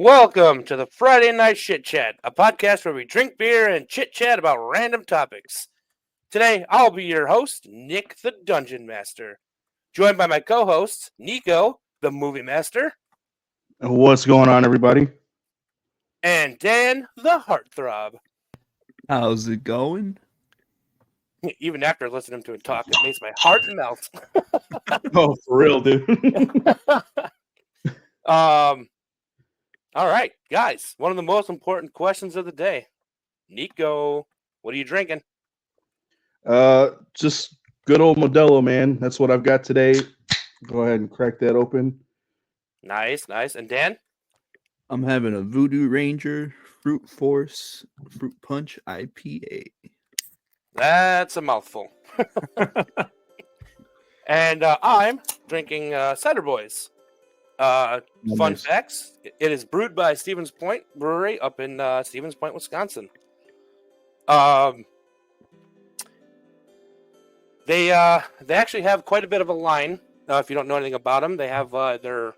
Welcome to the Friday Night Shit Chat, a podcast where we drink beer and chit chat about random topics. Today, I'll be your host, Nick the Dungeon Master, joined by my co-hosts, Nico the Movie Master, What's going on, everybody? and Dan the Heartthrob. How's it going? Even after listening to him talk, it makes my heart melt. Oh, for real, dude. All right, guys, one of the most important questions of the day. Nico, what are you drinking? Just good old Modelo, man. That's what I've got today. Go ahead and crack that open. Nice. And Dan? I'm having a Voodoo Ranger Fruit Force Fruit Punch IPA. That's a mouthful. And I'm drinking Cider Boys. Fun Nice. facts: it is brewed by Stevens Point Brewery up in Stevens Point, Wisconsin. They actually have quite a bit of a line. If you don't know anything about them, they have their,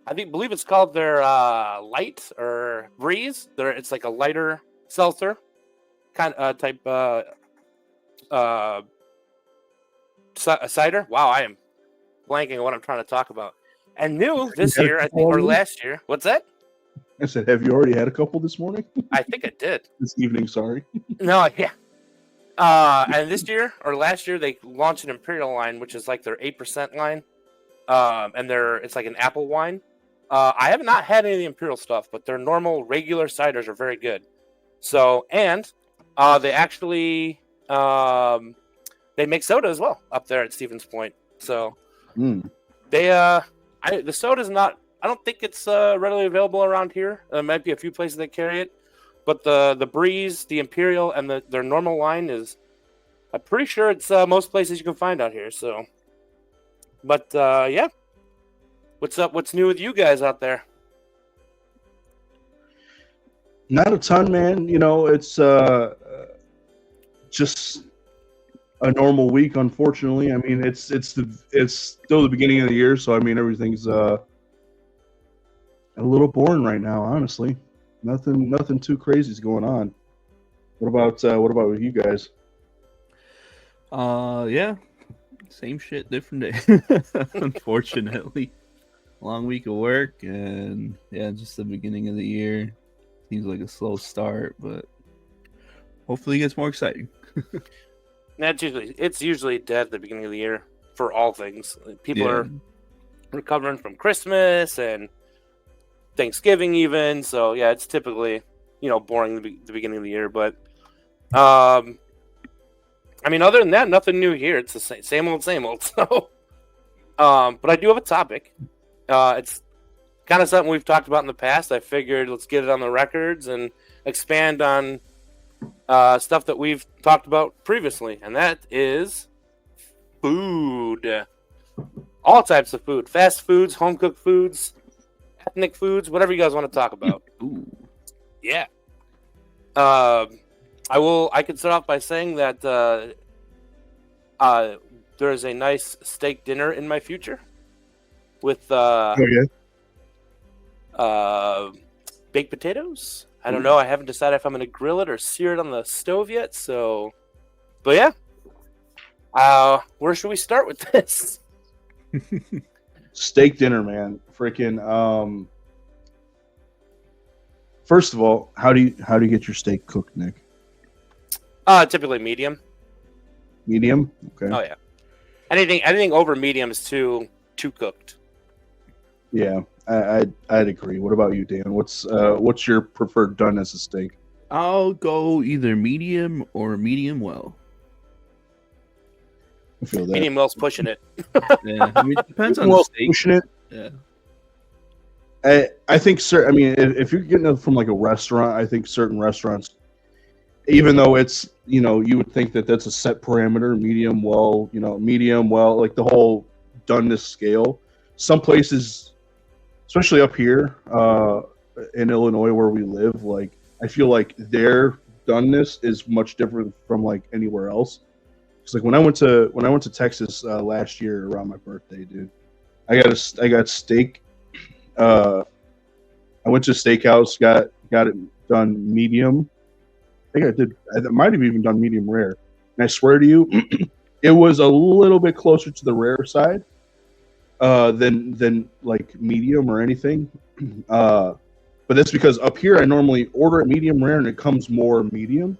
believe it's called their Light or Breeze. It's like a lighter seltzer kind of type cider. Wow, I am blanking on what I'm trying to talk about. And new this year, I think, or last year. What's that? I said, have you already had a couple this morning? I think I did. This evening, sorry. No, yeah. And this year or last year, they launched an Imperial line, which is like their 8% line. And it's like an apple wine. I have not had any of the Imperial stuff, but their normal regular ciders are very good. So, and they actually they make soda as well up there at Stevens Point. So they the soda's not. I don't think it's readily available around here. There might be a few places that carry it, but the Breeze, the Imperial, and their normal line is. I'm pretty sure it's most places you can find out here. So, but yeah, what's up? What's new with you guys out there? Not a ton, man. You know, it's just a normal week, unfortunately. I mean, it's still the beginning of the year, so I mean everything's a little boring right now, honestly. Nothing too crazy is going on. What about with you guys? Yeah, same shit, different day. Unfortunately, long week of work, and yeah, just the beginning of the year. Seems like a slow start, but hopefully it gets more exciting. It's usually dead at the beginning of the year for all things. People are recovering from Christmas and Thanksgiving even. So yeah, it's typically, boring the beginning of the year. But I mean, other than that, nothing new here. It's the same old. So, but I do have a topic. It's kind of something we've talked about in the past. I figured let's get it on the records and expand on stuff that we've talked about previously, and that is food. All types of food. Fast foods, home-cooked foods, ethnic foods, whatever you guys want to talk about. Ooh. Yeah. I can start off by saying that there is a nice steak dinner in my future with baked potatoes. I don't know. I haven't decided if I'm going to grill it or sear it on the stove yet. So, but yeah. Where should we start with this? Steak dinner, man. Freaking. First of all, how do you get your steak cooked, Nick? Typically medium. Medium. Okay. Oh yeah. Anything over medium is too cooked. Yeah, I'd agree. What about you, Dan? What's your preferred done as a steak? I'll go either medium or medium well. I feel that. Medium well's pushing it. Yeah, I mean, it depends on the steak. Pushing it. Yeah. I think, sir. I mean, if you're getting it from like a restaurant, I think certain restaurants, even though it's you would think that that's a set parameter, medium well, like the whole doneness scale. Some places, especially up here in Illinois where we live, like I feel like their doneness is much different from like anywhere else. It's like when I went to Texas last year around my birthday, dude, I got steak I went to steakhouse, got it done medium. I think I did. I might have even done medium rare. And I swear to you, it was a little bit closer to the rare side than like medium or anything. But that's because up here I normally order it medium rare and it comes more medium.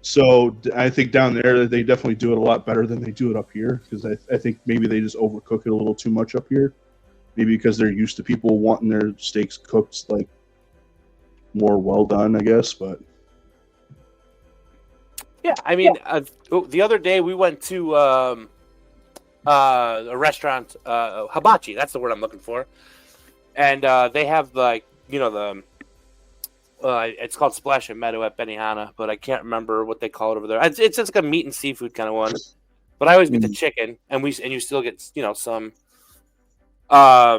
So I think down there they definitely do it a lot better than they do it up here because I think maybe they just overcook it a little too much up here. Maybe because they're used to people wanting their steaks cooked like more well done, I guess. But Yeah, I mean, the other day we went to a restaurant, Hibachi. That's the word I'm looking for, and they have like the it's called Splash and Meadow at Benihana, but I can't remember what they call it over there. It's just like a meat and seafood kind of one. But I always get the chicken, and you still get some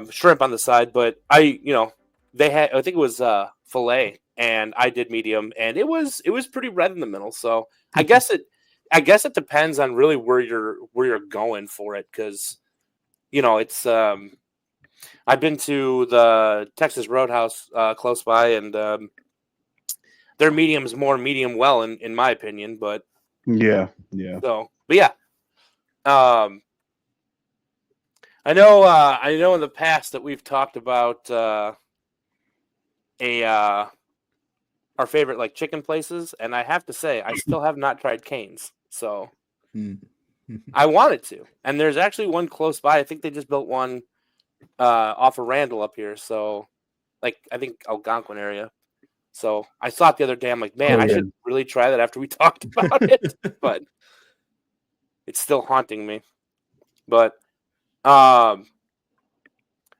shrimp on the side. But they had, I think it was filet, and I did medium, and it was pretty red in the middle. So I guess it depends on really where you're going for it, because it's I've been to the Texas Roadhouse close by, and their medium is more medium well in my opinion. But yeah. So, but yeah, I know in the past that we've talked about our favorite like chicken places, and I have to say I still have not tried Cane's, so I wanted to. And there's actually one close by. I think they just built one off of Randall up here, so like I think Algonquin area. So I saw it the other day. I'm like, man, I should really try that after we talked about it, but it's still haunting me. But I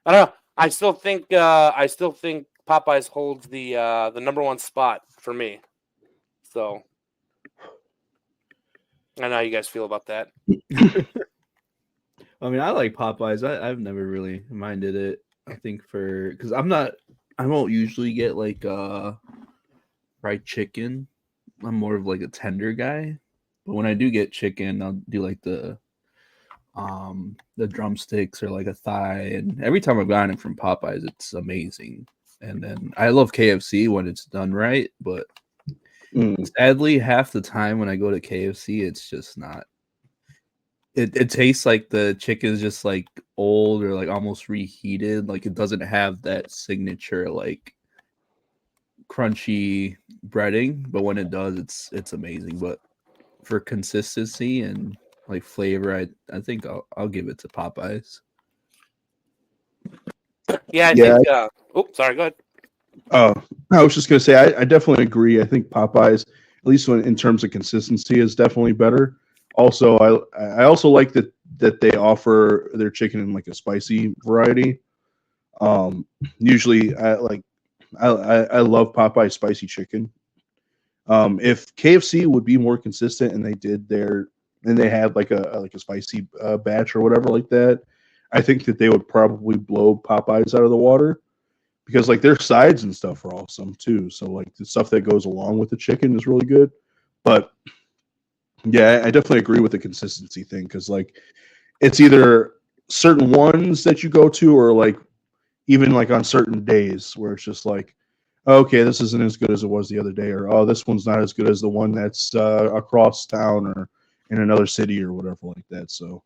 don't know. I still think Popeyes holds the number one spot for me. So I don't know how you guys feel about that. I mean, I like Popeyes. I've never really minded it. I think because I won't usually get like fried chicken. I'm more of like a tender guy. But when I do get chicken, I'll do like the drumsticks or like a thigh. And every time I've gotten it from Popeyes, it's amazing. And then I love KFC when it's done right, but sadly, half the time when I go to KFC, it's just not. It tastes like the chicken is just like old or like almost reheated. Like it doesn't have that signature like crunchy breading, but when it does, it's amazing. But for consistency and like flavor, I think I'll give it to Popeyes. Yeah, I think. Sorry, go ahead. I was just gonna say I definitely agree. I think Popeyes, at least in terms of consistency, is definitely better. Also, I also like that they offer their chicken in like a spicy variety. Usually, I love Popeye spicy chicken. If KFC would be more consistent and they had like a spicy batch or whatever like that, I think that they would probably blow Popeyes out of the water, because like their sides and stuff are awesome too. So like the stuff that goes along with the chicken is really good. But yeah, I definitely agree with the consistency thing, because like it's either certain ones that you go to, or like even like on certain days where it's just like, okay, this isn't as good as it was the other day, or oh, this one's not as good as the one that's across town or in another city or whatever like that. So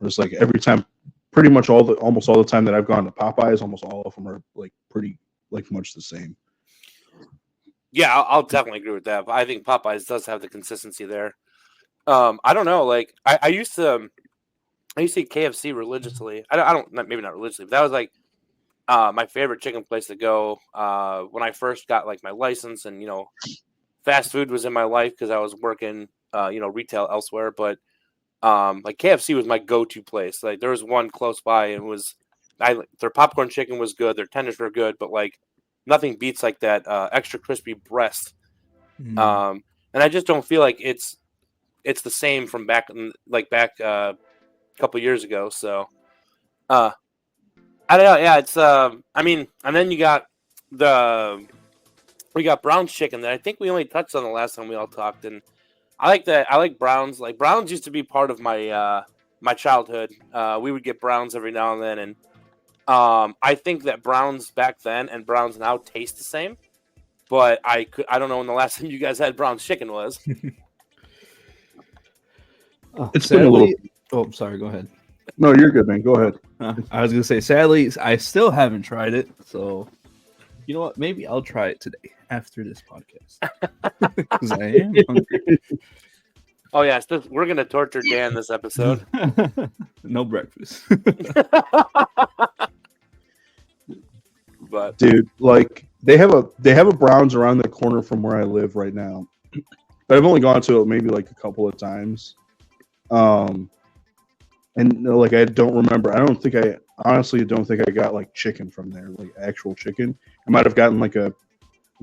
it's like every time, pretty much almost all the time that I've gone to Popeyes, almost all of them are like pretty like much the same. Yeah, I'll definitely agree with that. I think Popeyes does have the consistency there. I don't know. Like I used to eat KFC religiously. I don't maybe not religiously, but that was like my favorite chicken place to go when I first got like my license, and fast food was in my life because I was working retail elsewhere. But like KFC was my go-to place. Like there was one close by, and their popcorn chicken was good, their tenders were good, but like nothing beats like that extra crispy breast. And I just don't feel like it's the same from back a couple years ago. So I don't know. Yeah, it's I mean, and then we got Brown's chicken that I think we only touched on the last time we all talked, and I like that. I like Brown's. Like Brown's used to be part of my my childhood. We would get Brown's every now and then, and I think that Browns back then and Browns now taste the same, but I don't know when the last time you guys had Browns chicken was. It's been a little. Oh, sorry. Go ahead. No, you're good, man. Go ahead. I was gonna say, sadly, I still haven't tried it. So, you know what? Maybe I'll try it today after this podcast because I am hungry. Oh yeah, we're gonna torture Dan this episode. No breakfast. But Dude, like they have a Browns around the corner from where I live right now, but I've only gone to it maybe like a couple of times. And like I don't remember. I honestly don't think I got like chicken from there, like actual chicken. I might have gotten like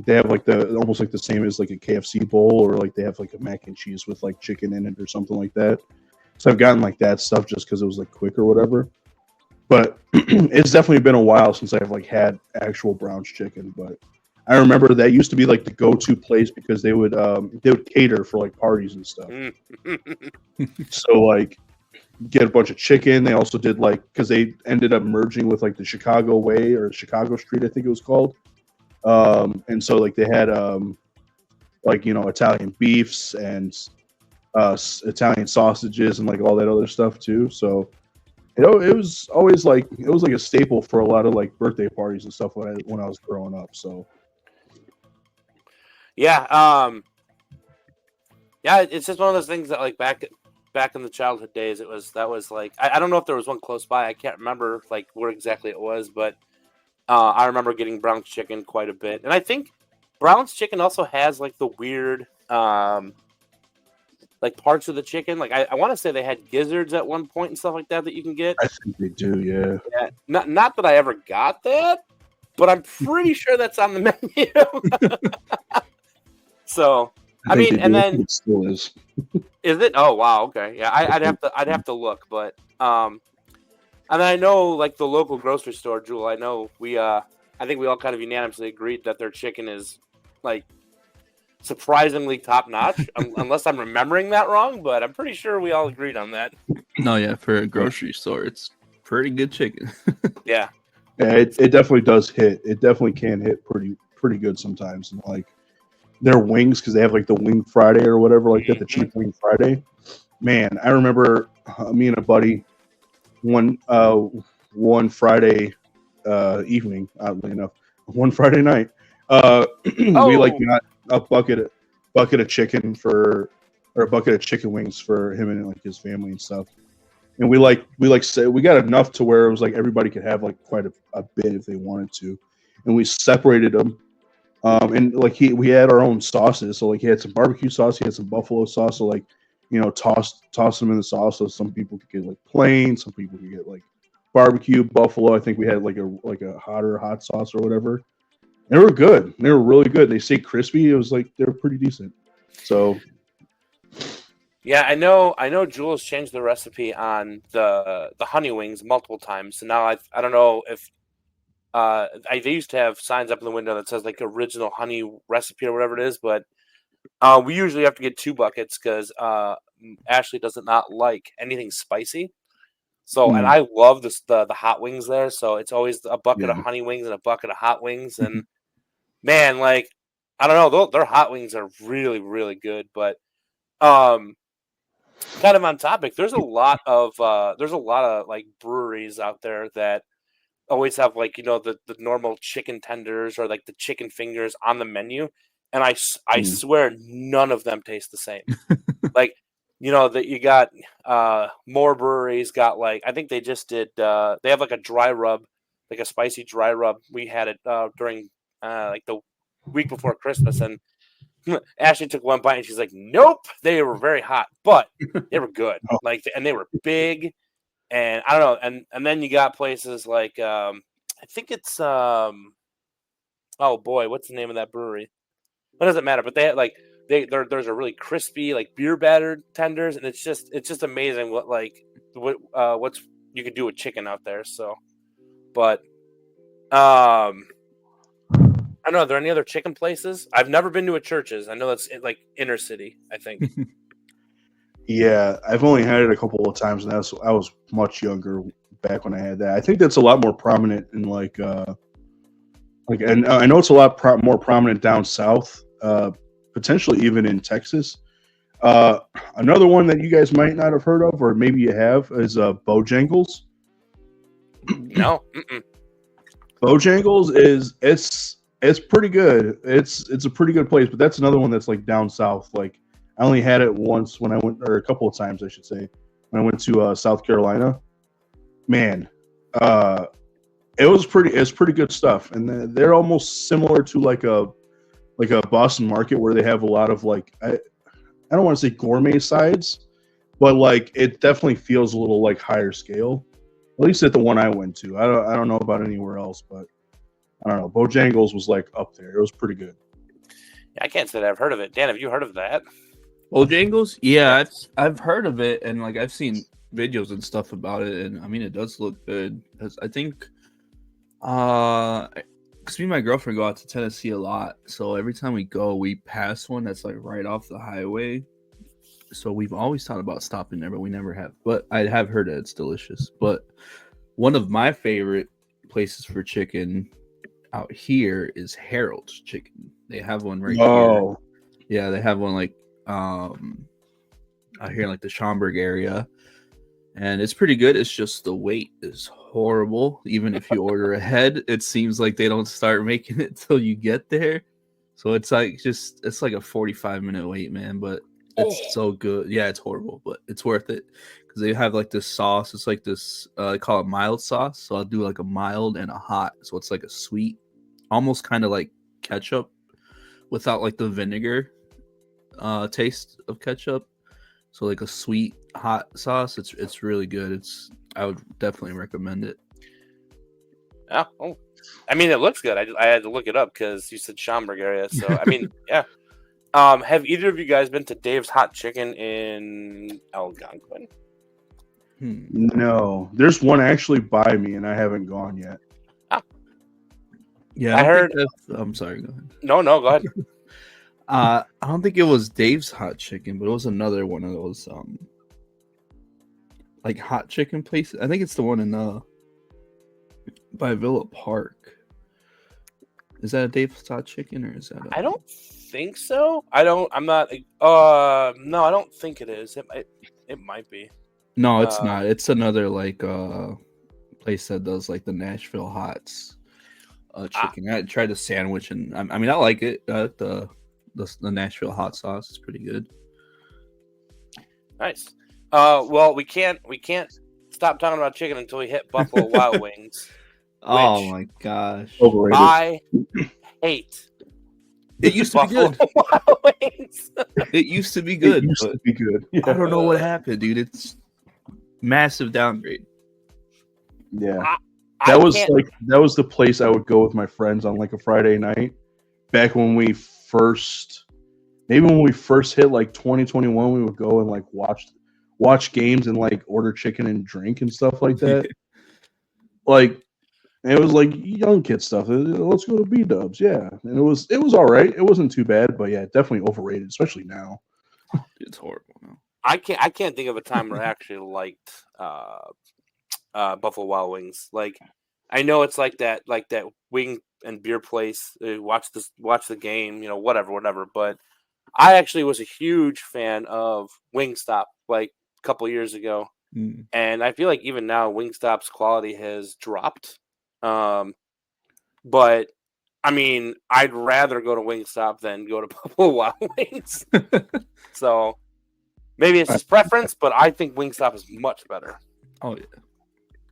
they have like almost like the same as like a KFC bowl, or like they have like a mac and cheese with like chicken in it or something like that. So I've gotten like that stuff just because it was like quick or whatever. But it's definitely been a while since I've like had actual Browns chicken. But I remember that used to be like the go-to place because they would cater for like parties and stuff. So like get a bunch of chicken. They also did like, because they ended up merging with like the Chicago Way or Chicago Street, I think it was called. And so like they had like, you know, Italian beefs and Italian sausages and like all that other stuff too. So you know, it was always like a staple for a lot of like birthday parties and stuff when I was growing up. So yeah, it's just one of those things that like back in the childhood days, that was like I don't know if there was one close by. I can't remember like where exactly it was, but I remember getting Brown's chicken quite a bit, and I think Brown's chicken also has like the weird like parts of the chicken. Like I want to say they had gizzards at one point and stuff like that you can get. I think they do, yeah. Yeah, not that I ever got that, but I'm pretty sure that's on the menu. So I mean, and then it still is. Is it? Oh wow, okay. Yeah, I'd have to look, but and I know like the local grocery store, Jewel. I know I think we all kind of unanimously agreed that their chicken is like surprisingly top notch, unless I'm remembering that wrong. But I'm pretty sure we all agreed on that. No, yeah, for a grocery store, it's pretty good chicken. Yeah. Yeah, it definitely does hit. It definitely can hit pretty good sometimes. And like their wings, because they have like the Wing Friday or whatever like that, the cheap Wing Friday. Man, I remember me and a buddy one Friday evening, oddly enough, one Friday night, we like got a bucket of chicken a bucket of chicken wings for him and like his family and stuff. And we said we got enough to where it was like everybody could have like quite a bit if they wanted to, and we separated them. And like we had our own sauces, so like he had some barbecue sauce, he had some buffalo sauce, so like, you know, toss them in the sauce. So some people could get like plain, some people could get like barbecue, buffalo. I think we had like a hot sauce or whatever. They were good. They were really good. They stay crispy. It was like they were pretty decent. So yeah, I know Jules changed the recipe on the honey wings multiple times. So now I don't know if they used to have signs up in the window that says like original honey recipe or whatever it is, but we usually have to get 2 buckets because Ashley does not like anything spicy. So and I love the hot wings there. So it's always a bucket of honey wings and a bucket of hot wings. And man, like I don't know, their hot wings are really, really good. But kind of on topic, there's a lot of like breweries out there that always have like, you know, the normal chicken tenders or like the chicken fingers on the menu, and I swear none of them taste the same. Like, you know, that you got more breweries got like, I think they just did they have like a dry rub, like a spicy dry rub. We had it during like the week before Christmas, and Ashley took one bite and she's like, nope, they were very hot, but they were good. Like, and they were big. And I don't know, and then you got places like I think it's oh boy, what's the name of that brewery? It doesn't matter, but they had like there's a really crispy like beer battered tenders, and it's just amazing what's you can do with chicken out there. So, but I don't know. Are there any other chicken places? I've never been to a Church's. I know that's like inner city, I think. yeah, I've only had it a couple of times, and I was much younger. back when I had that. I think that's a lot more prominent in and I know it's a lot more prominent down south, potentially even in Texas. Another one that you guys might not have heard of, or maybe you have, is Bojangles. No. Mm-mm. Bojangles it's pretty good. It's a pretty good place, but that's another one that's like down south. Like I only had it once when I went, or a couple of times I should say, when I went to South Carolina. Man, it's pretty good stuff, and they're almost similar to like a Boston Market where they have a lot of like I don't want to say gourmet sides, but like it definitely feels a little like higher scale. At least at the one I went to. I don't know about anywhere else, but I don't know. Bojangles was like up there. It was pretty good. Yeah, I can't say that I've heard of it. Dan, have you heard of that? Bojangles? Yeah, I've heard of it, and like I've seen videos and stuff about it, and I mean it does look good. I think, because me and my girlfriend go out to Tennessee a lot, so every time we go, we pass one that's like right off the highway. So we've always thought about stopping there, but we never have. But I have heard that it's delicious. But one of my favorite places for chicken out here is Harold's Chicken. They have one right here. Yeah, they have one like out here in like the Schaumburg area. And it's pretty good. It's just the wait is horrible. Even if you order ahead, it seems like they don't start making it till you get there. So it's like it's like a 45-minute wait, man. But it's so good. Yeah, it's horrible, but it's worth it because they have like this sauce. It's like this, they call it mild sauce. So I'll do like a mild and a hot. So it's like a sweet, almost kind of like ketchup without like the vinegar taste of ketchup. So like a sweet hot sauce. It's really good. I would definitely recommend it. Oh, I mean, it looks good. I had to look it up because you said Schaumburg area. So I mean, yeah. Have either of you guys been to Dave's Hot Chicken in Algonquin? No, there's one actually by me, and I haven't gone yet. Yeah, I heard. I'm sorry. Go ahead. No, go ahead. I don't think it was Dave's Hot Chicken, but it was another one of those like hot chicken places. I think it's the one in by Villa Park. Is that a Dave's Hot Chicken or is that? I don't think so. I'm not. No, I don't think it is. It might be. No, it's not. It's another like place that does like the Nashville Hots chicken. I tried the sandwich, and I mean I like it. The Nashville hot sauce is pretty good. Nice. Well, we can't stop talking about chicken until we hit Buffalo Wild Wings. Oh my gosh! Overrated. I hate. It used to be good. Wild Wings. It used to be good. It used to be good. Yeah. I don't know what happened, dude. It's massive downgrade. Yeah. That was the place I would go with my friends on like a Friday night back when we first hit like 2021. We would go and like watch games and like order chicken and drink and stuff like that. Like it was like young kid stuff. Let's go to B-Dubs, yeah. And it was all right. It wasn't too bad, but yeah, definitely overrated, especially now. It's horrible now. I can't think of a time where I actually liked Buffalo Wild Wings. Like I know it's like that wing and beer place. Watch the game, whatever. But I actually was a huge fan of Wingstop like a couple years ago, and I feel like even now Wingstop's quality has dropped. But I mean, I'd rather go to Wingstop than go to Buffalo Wild Wings. So maybe it's just preference, but I think Wingstop is much better. Oh yeah.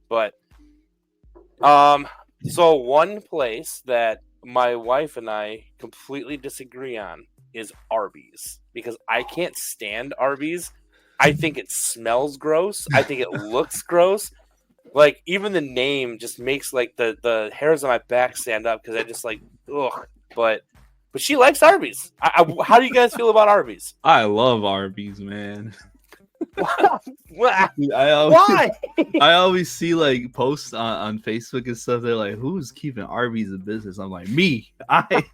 But so one place that my wife and I completely disagree on is Arby's, because I can't stand Arby's. I think it smells gross. I think it looks gross. Like even the name just makes like the hairs on my back stand up because I just like ugh. But she likes Arby's. How do you guys feel about Arby's? I love Arby's, man. Why? I always see like posts on Facebook and stuff. They're like, "Who's keeping Arby's in business?" I'm like, "Me, I."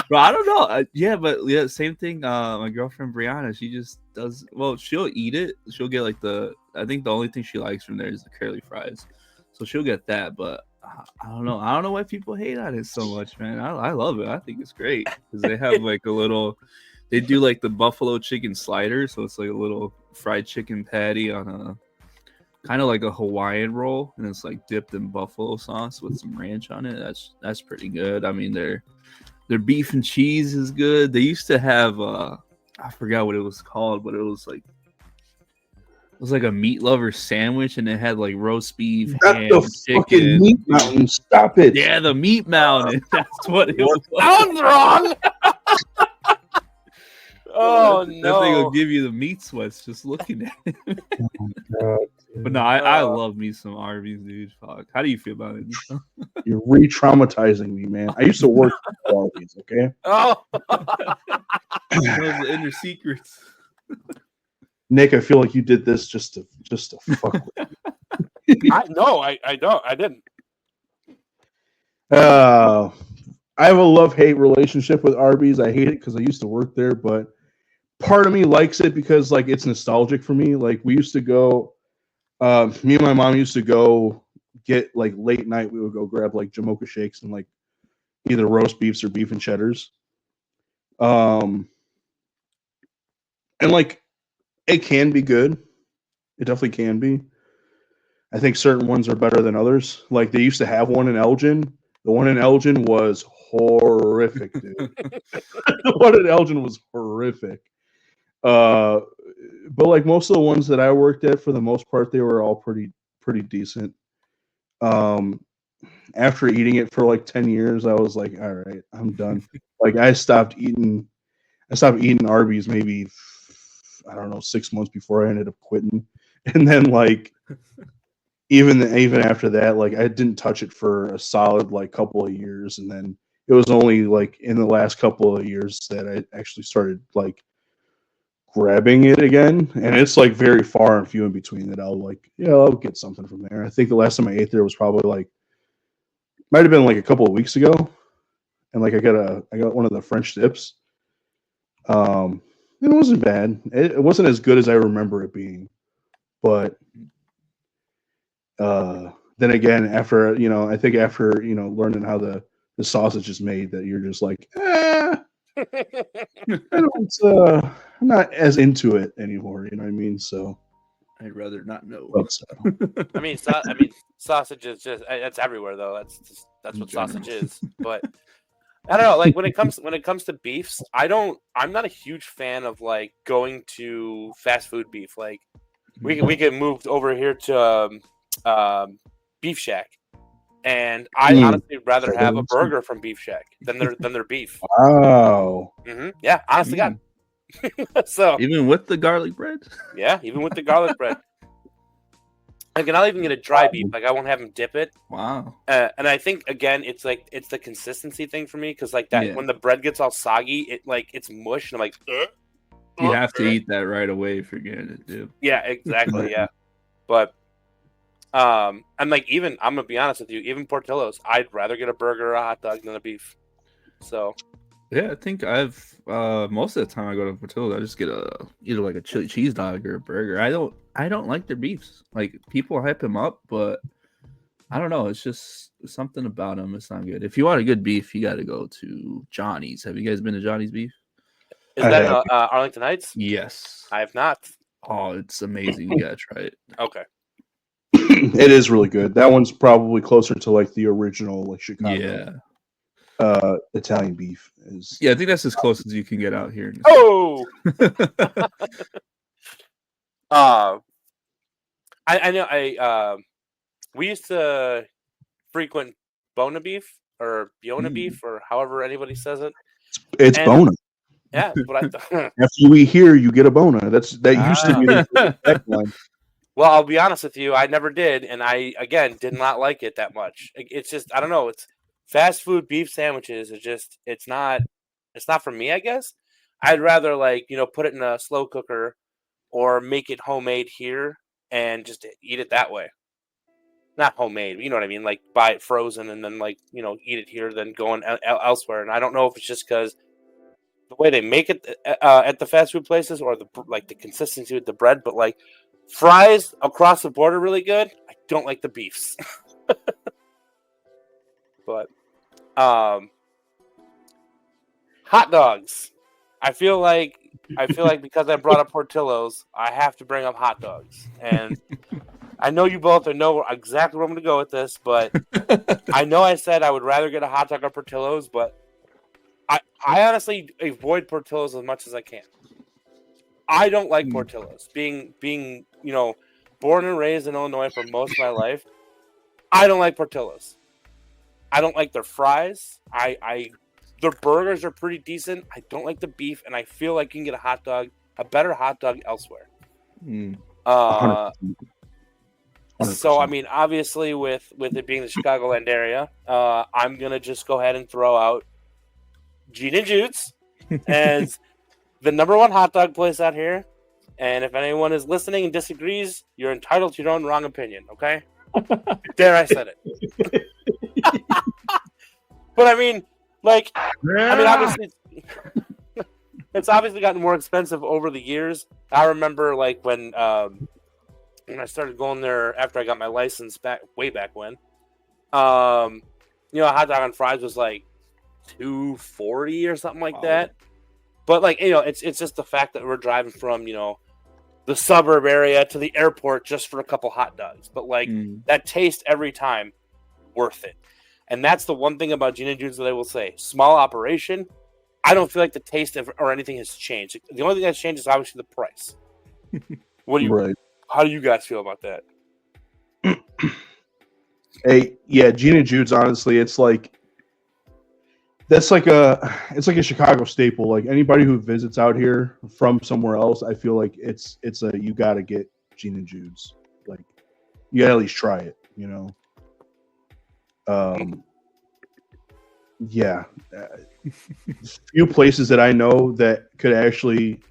Bro, I don't know. But same thing. My girlfriend Brianna, she just does. Well, she'll eat it. She'll get like I think the only thing she likes from there is the curly fries, so she'll get that. But I don't know. I don't know why people hate on it so much, man. I love it. I think it's great because they have like a little. They do like the buffalo chicken slider, so it's like a little fried chicken patty on a kind of like a Hawaiian roll, and it's like dipped in buffalo sauce with some ranch on it. That's pretty good. I mean, their beef and cheese is good. They used to have I forgot what it was called, but it was like a meat lover sandwich, and it had like roast beef, Not ham, the fucking chicken. meat mountain. Stop it. Yeah, the meat mountain. That's what it was. Sounds wrong. Oh That thing no! will give you the meat sweats just looking at it. God, But no, I love me some Arby's, dude. Fuck. How do you feel about it? you're re-traumatizing me, man. I used to work at Arby's, okay? Oh, Those the inner secrets. Nick, I feel like you did this just to fuck with I don't. I didn't. I have a love-hate relationship with Arby's. I hate it because I used to work there, but part of me likes it because like it's nostalgic for me. Like we used to go, me and my mom used to go get like late night. We would go grab like Jamocha shakes and like either roast beefs or beef and cheddars. And like it can be good. It definitely can be. I think certain ones are better than others. Like they used to have one in Elgin. The one in Elgin was horrific, dude. The one in Elgin was horrific. But like most of the ones that I worked at, for the most part, they were all pretty decent. After eating it for like 10 years, I was like, all right, I'm done. Like I stopped eating Arby's maybe, I don't know, 6 months before I ended up quitting. And then like even after that, like I didn't touch it for a solid like couple of years, and then it was only like in the last couple of years that I actually started like grabbing it again. And it's like very far and few in between that I'll get something from there. I think the last time I ate there was probably like might have been like a couple of weeks ago, and like I got one of the French dips. It wasn't bad. It wasn't as good as I remember it being, but then again, after I think after learning how the sausage is made, that you're just like, I'm not as into it anymore. You know what I mean? So I'd rather not know. I mean, sausage is just it's everywhere though. That's what sausage is. But I don't know. Like when it comes to beefs, I'm not a huge fan of like going to fast food beef. Like we get moved over here to Beef Shack, and I honestly rather have a burger from Beef Shack than their beef. Wow. Yeah, honestly, God. So even with the garlic bread. Yeah, even with the garlic bread. Like, and I'll even get a dry beef. Like I won't have them dip it. Wow. And I think again, it's the consistency thing for me because like that when the bread gets all soggy, it's mush, and I'm like, you have to eat that right away if you're getting it, dude. Yeah, exactly. Yeah, but and like I'm gonna be honest with you, even Portillo's, I'd rather get a burger or a hot dog than a beef. So yeah, I think I've most of the time I go to Portillo's, I just get either like a chili cheese dog or a burger. I don't like their beefs. Like people hype them up, but I don't know. It's just something about them. It's not good. If you want a good beef, you got to go to Johnny's. Have you guys been to Johnny's Beef? Is that in Arlington Heights? Yes. I have not. Oh, it's amazing. You gotta try it. Okay. It is really good. That one's probably closer to like the original like Chicago. Yeah. Italian beef is. Yeah, I think that's as close as you can get out here. Oh. I know we used to frequent Bona Beef or Biona Beef or however anybody says it. It's Bona. Yeah, but after you eat here, you get a Bona. That used to be the tagline. Well, I'll be honest with you, I never did, and I again did not like it that much. It's just I don't know. It's fast food beef sandwiches. It's not for me. I guess I'd rather put it in a slow cooker or make it homemade here and just eat it that way. Not homemade, you know what I mean? Like buy it frozen and then like, eat it here, then go elsewhere. And I don't know if it's just because the way they make it at the fast food places or the consistency with the bread, but like fries across the board are really good. I don't like the beefs. But hot dogs. I feel like because I brought up Portillo's, I have to bring up hot dogs. And I know you both know exactly where I'm going to go with this, but I know I said I would rather get a hot dog at Portillo's, but I honestly avoid Portillo's as much as I can. I don't like Portillo's. Being born and raised in Illinois for most of my life, I don't like Portillo's. I don't like their fries. Their burgers are pretty decent. I don't like the beef, and I feel like you can get a better hot dog elsewhere. 100%. So I mean, obviously, with it being the Chicagoland area, I'm gonna just go ahead and throw out Gene and Jude's as the number one hot dog place out here. And if anyone is listening and disagrees, you're entitled to your own wrong opinion. Okay, there I said it. But I mean, obviously, it's obviously gotten more expensive over the years. I remember like when I started going there after I got my license way back when. A hot dog and fries was like $2.40 or something like that. But like it's just the fact that we're driving from the suburb area to the airport just for a couple hot dogs. But like that taste every time, worth it. And that's the one thing about Gene and Jude's that I will say. Small operation. I don't feel like the taste or anything has changed. The only thing that's changed is obviously the price. How do you guys feel about that? Hey, yeah, Gene and Jude's. Honestly, it's like a Chicago staple. Like anybody who visits out here from somewhere else, I feel like it's you got to get Gene and Jude's. Like you got to at least try it. Yeah, few places that I know that could actually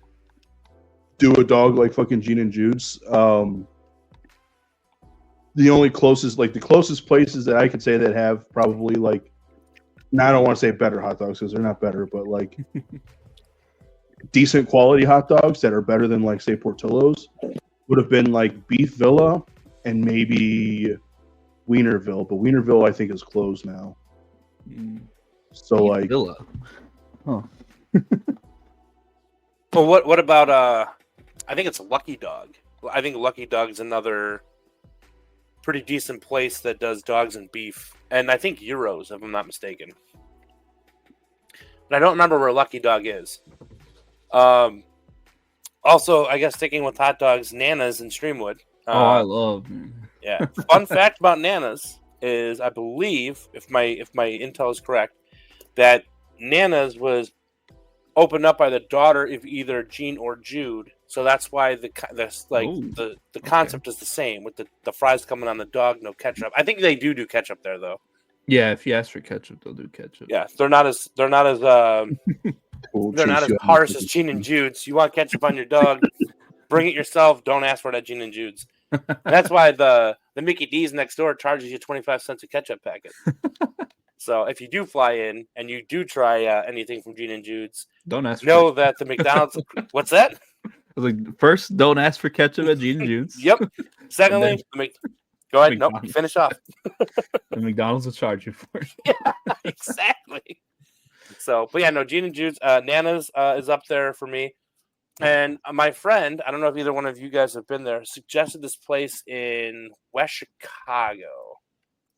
do a dog like fucking Gene and Jude's. The closest places that I could say that have probably like, now I don't want to say better hot dogs because they're not better, but like decent quality hot dogs that are better than like say Portillo's would have been like Beef Villa and maybe Wienerville, but Wienerville I think is closed now. So Beef like Villa. Huh. Well, what about I think it's Lucky Dog. I think Lucky Dog is another pretty decent place that does dogs and beef, and I think Euros, if I'm not mistaken. But I don't remember where Lucky Dog is. Also, I guess sticking with hot dogs, Nana's in Streamwood. I love. Yeah. Fun fact about Nana's is, I believe, if my intel is correct, that Nana's was opened up by the daughter of either Gene or Jude. So that's why the concept is the same with the fries coming on the dog, no ketchup. I think they do ketchup there though. Yeah, if you ask for ketchup, they'll do ketchup. Yeah, they're not as harsh as Gene and Jude's. You want ketchup on your dog, bring it yourself. Don't ask for it at Gene and Jude's. That's why the Mickey D's next door charges you 25 cents a ketchup packet. So if you do fly in and you do try anything from Gene and Jude's, don't ask. Know that the McDonald's. What's that? I was like, first, don't ask for ketchup at Gene and Jude's. Yep. Secondly, go ahead. Nope. Finish off. The McDonald's will charge you for it. Yeah, exactly. So, but yeah, no, Gene and Jude's, Nana's is up there for me. And my friend, I don't know if either one of you guys have been there, suggested this place in West Chicago.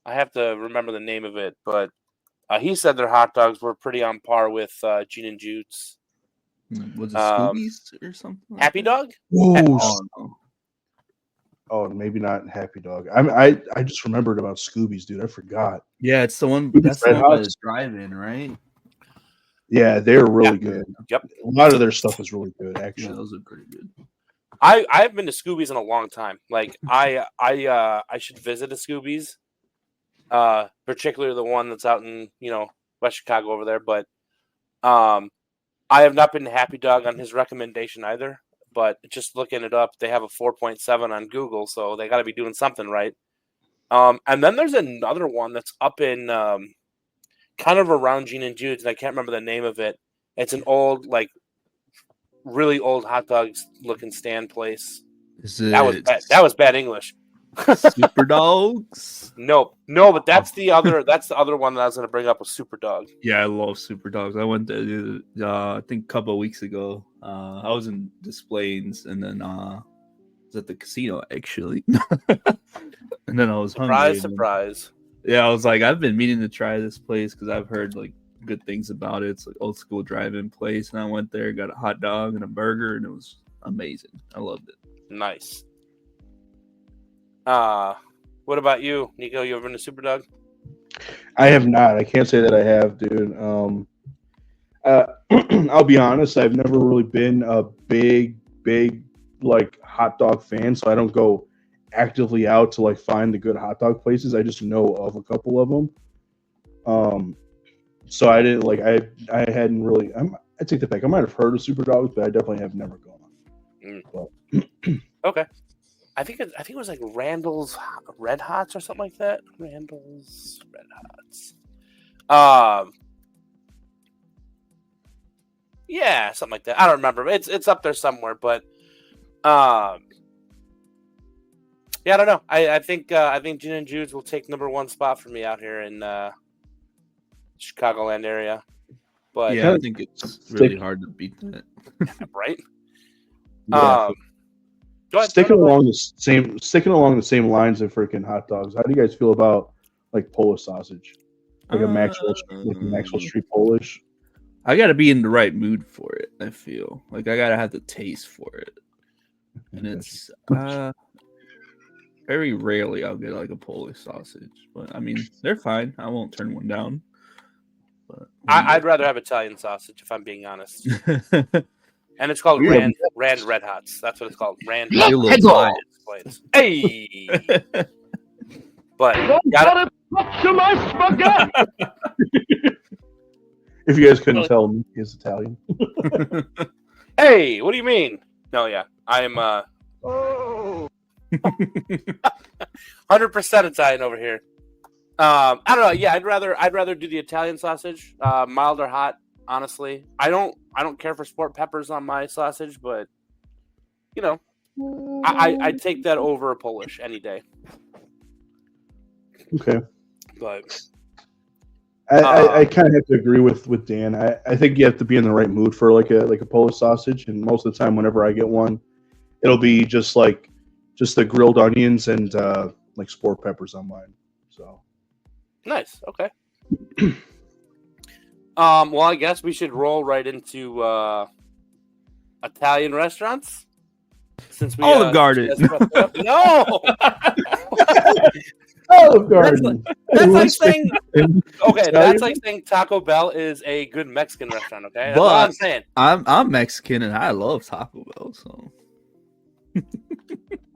I have to remember the name of it, but he said their hot dogs were pretty on par with Gene and Jude's. Was it Scooby's or something? Happy Dog? Oh, maybe not Happy Dog. I just remembered about Scooby's, dude. I forgot. Yeah, it's the one. Scooby's That's the Red one by Hots? the drive-in, right? Yeah, they're really good. Yep. A lot of their stuff is really good, actually. Yeah, those are pretty good. I've been to Scooby's in a long time. Like I should visit a Scooby's, particularly the one that's out in West Chicago over there. But I have not been to Happy Dog on his recommendation either. but just looking it up, they have a 4.7 on Google, so they got to be doing something right. And then there's another one that's up in kind of around Gene and Jude's, and I can't remember the name of it. It's an old, like, really old hot dogs looking stand place. Is That was it bad. That was bad English. Super Dogs? No, but that's the other one that I was going to bring up was Super Dog. Yeah, I love Super Dogs. I went there, I think a couple of weeks ago. I was in Des Plaines, and then I was at the casino actually. And then I was hungry. Surprise. Yeah, I was like, I've been meaning to try this place because I've heard like good things about it. It's like old school drive-in place, and I went there, got a hot dog and a burger, and it was amazing. I loved it. Nice. What about you, Nico? You ever been to Super Dog? I have not. I can't say that I have, dude. I'll be honest. I've never really been a big like hot dog fan, so I don't go actively out to like find the good hot dog places. I just know of a couple of them. So I didn't like. I hadn't really. I take that back. I might have heard of Super Dogs, but I definitely have never gone. Okay. I think it was like Randall's Red Hots or something like that. Randall's Red Hots. Yeah, something like that. I don't remember. It's up there somewhere, but yeah, I don't know. I think Gin and Jude's will take number one spot for me out here in Chicagoland area. But yeah, I think it's really hard to beat that. Right? Yeah. Go ahead, sticking along the same lines of freaking hot dogs. How do you guys feel about like Polish sausage, like a Maxwell Street Polish? I got to be in the right mood for it. I feel like I gotta have the taste for it, and it's very rarely I'll get like a Polish sausage. But I mean, they're fine. I won't turn one down. But I'd rather have Italian sausage if I'm being honest. And it's called Rand Red Hots. That's what it's called. Rand Red Hots. Hey! But gotta to my spaghetti. If you guys couldn't tell me, he's Italian. Hey, what do you mean? No, yeah. I'm 100% Italian over here. I don't know. Yeah, I'd rather do the Italian sausage, mild or hot. Honestly, I don't care for sport peppers on my sausage, but you know, I'd take that over a Polish any day. Okay, but I kind of have to agree with Dan. I think you have to be in the right mood for like a Polish sausage, and most of the time, whenever I get one, it'll be just the grilled onions and like sport peppers on mine. So nice. Okay. Well, I guess we should roll right into Italian restaurants. Since we Olive Garden. No. Olive Garden. That's like saying okay. That's like saying Taco Bell is a good Mexican restaurant. Okay, that's what I'm saying. I'm Mexican and I love Taco Bell. So